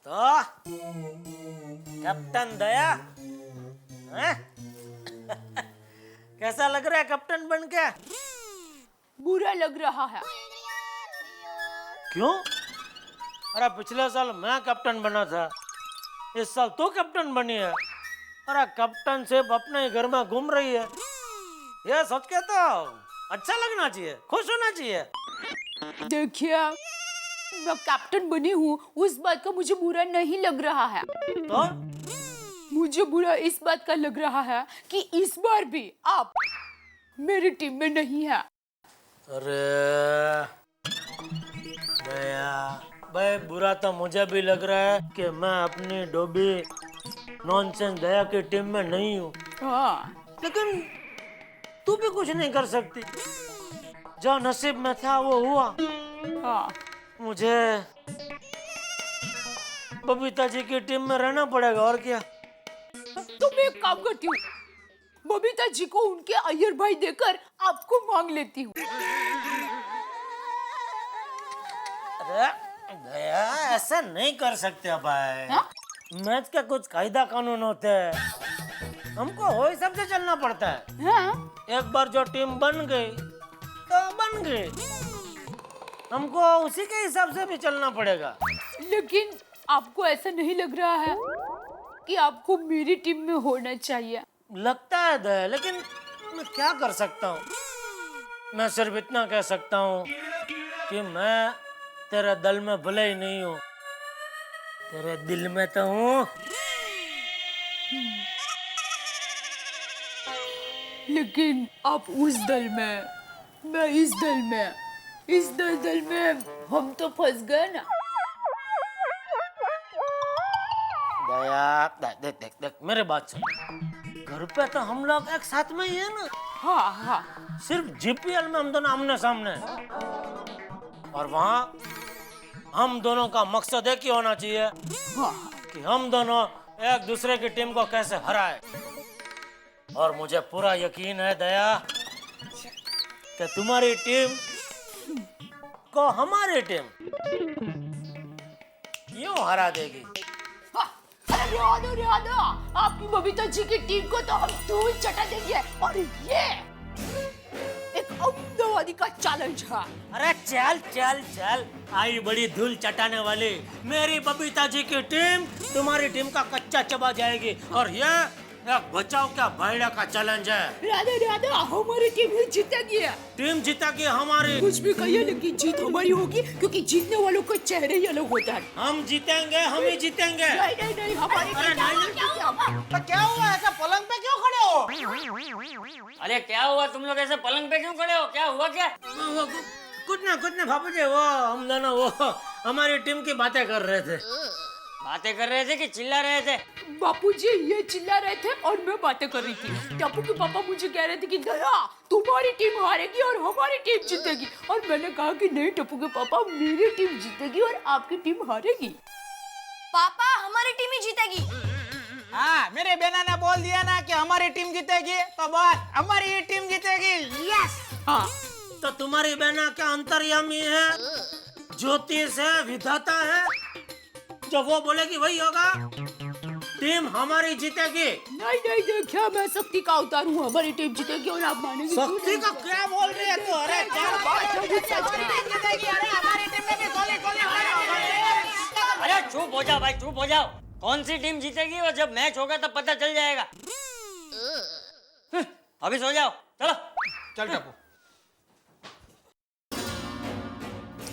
तो कैप्टन दया हैं? कैसा लग रहा है कैप्टन बन के? बुरा लग रहा है। क्यों? अरे पिछले साल मैं कैप्टन बना था, इस साल तो कैप्टन बनी है। अरे कैप्टन सिर्फ अपने ही घर में घूम रही है। ये सोच के तो अच्छा लगना चाहिए, खुश होना चाहिए। देखिए, मैं कैप्टन बनी हूँ, उस बात का मुझे बुरा नहीं लग रहा है। तो मुझे बुरा इस बात का लग रहा है कि इस बार भी आप मेरी टीम में नहीं है। अरे दया भाई, बुरा तो मुझे भी लग रहा है कि मैं अपनी डोबी नॉनसेंस दया की टीम में नहीं हूँ। हाँ। लेकिन तू भी कुछ नहीं कर सकती, जो नसीब में था वो हुआ। हाँ। मुझे बबीता जी की टीम में रहना पड़ेगा, और क्या। तो मैं एक काम करती हूँ, बबीता जी को उनके अय्यर भाई देकर आपको मांग लेती हूँ। अरे दया, ऐसा नहीं कर सकते भाई। मैच का कुछ कायदा कानून होते हैं, हमको हो हिसाब से चलना पड़ता है। हाँ? एक बार जो टीम बन गई तो बन गई, हमको उसी के हिसाब से भी चलना पड़ेगा। लेकिन आपको ऐसा नहीं लग रहा है कि आपको मेरी टीम में होना चाहिए? लगता है दया, लेकिन मैं क्या कर सकता हूँ। मैं सिर्फ इतना कह सकता हूँ कि मैं तेरे दल में भले ही नहीं हूँ, तेरे दिल में तो हूँ। लेकिन आप उस दल में, मैं इस दल में, इस दल में हम तो फंस गए ना। दया देख देख देख, मेरे बात सुन। घर पे तो हम लोग एक साथ में ही है ना। हाँ हाँ। सिर्फ जीपीएल में हम दोनों आमने सामने हैं। और वहाँ हम दोनों का मकसद एक ही होना चाहिए। हाँ। कि हम दोनों एक दूसरे की टीम को कैसे हराए। और मुझे पूरा यकीन है दया कि तुम्हारी टीम को हमारी टीम यूं हरा देगी। अरे राधा, आपकी बबीता जी की टीम को तो हम धूल चटा देंगे। और ये एक अहमदाबादी का चैलेंज है। अरे चल चल चल, आई बड़ी धूल चटाने वाली मेरी बबीता जी की टीम तुम्हारी टीम का कच्चा चबा जाएगी। और ये एक बचाओ क्या भैया का चैलेंज है। राधा, हमारी टीम ही जीतेगी। टीम जीतेगी हमारी। कुछ भी कहिए, लेकिन जीत हमारी होगी, क्योंकि जीतने वालों का चेहरे ही अलग होता है। हम जीतेंगे, हम ही जीतेंगे। नहीं, हमारी तो क्या हुआ, ऐसा पलंग पे क्यों खड़े हो? अरे क्या हुआ, तुम लोग ऐसे पलंग पे क्यों खड़े हो, क्या हुआ क्या? कुछ ना बाबू जी, वो हम दोनों वो हमारी टीम की बातें कर रहे थे। बातें कर रहे थे कि चिल्ला रहे थे? बापूजी ये चिल्ला रहे थे और मैं बातें कर रही थी। टप्पू के पापा मुझे कह रहे थे कि दया तुम्हारी टीम हारेगी और हमारी टीम जीतेगी। और मैंने कहा कि नहीं टप्पू के पापा, मेरी टीम जीतेगी और आपकी टीम हारेगी। पापा, हमारी टीम ही जीतेगी। हाँ, मेरे बेना ने बोल दिया ना कि हमारी टीम जीतेगी, तो बस हमारी ही टीम जीतेगी। यस। हाँ, तो तुम्हारी बेना क्या अंतर्यामी है, ज्योतिष है, विधाता है, जो वो बोलेगी वही होगा। टीम हमारी जीतेगी। नहीं देखिए, मैं शक्ति का अवतार हूँ, हमारी टीम जीतेगी और आप मानेंगे। शक्ति का क्या बोल रही है तू? अरे हमारी टीम में भी गोली अरे चुप हो जाओ भाई, चुप हो जाओ। कौन सी टीम जीतेगी वो जब मैच होगा तब पता चल जाएगा। अभी सो जाओ, चलो। चल टप्पू।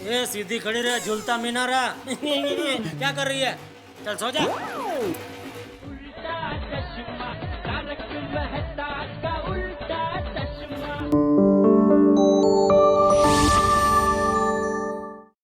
ये सीधी खड़ी रहे, झूलता मीनारा। क्या कर रही है? चल सो जा।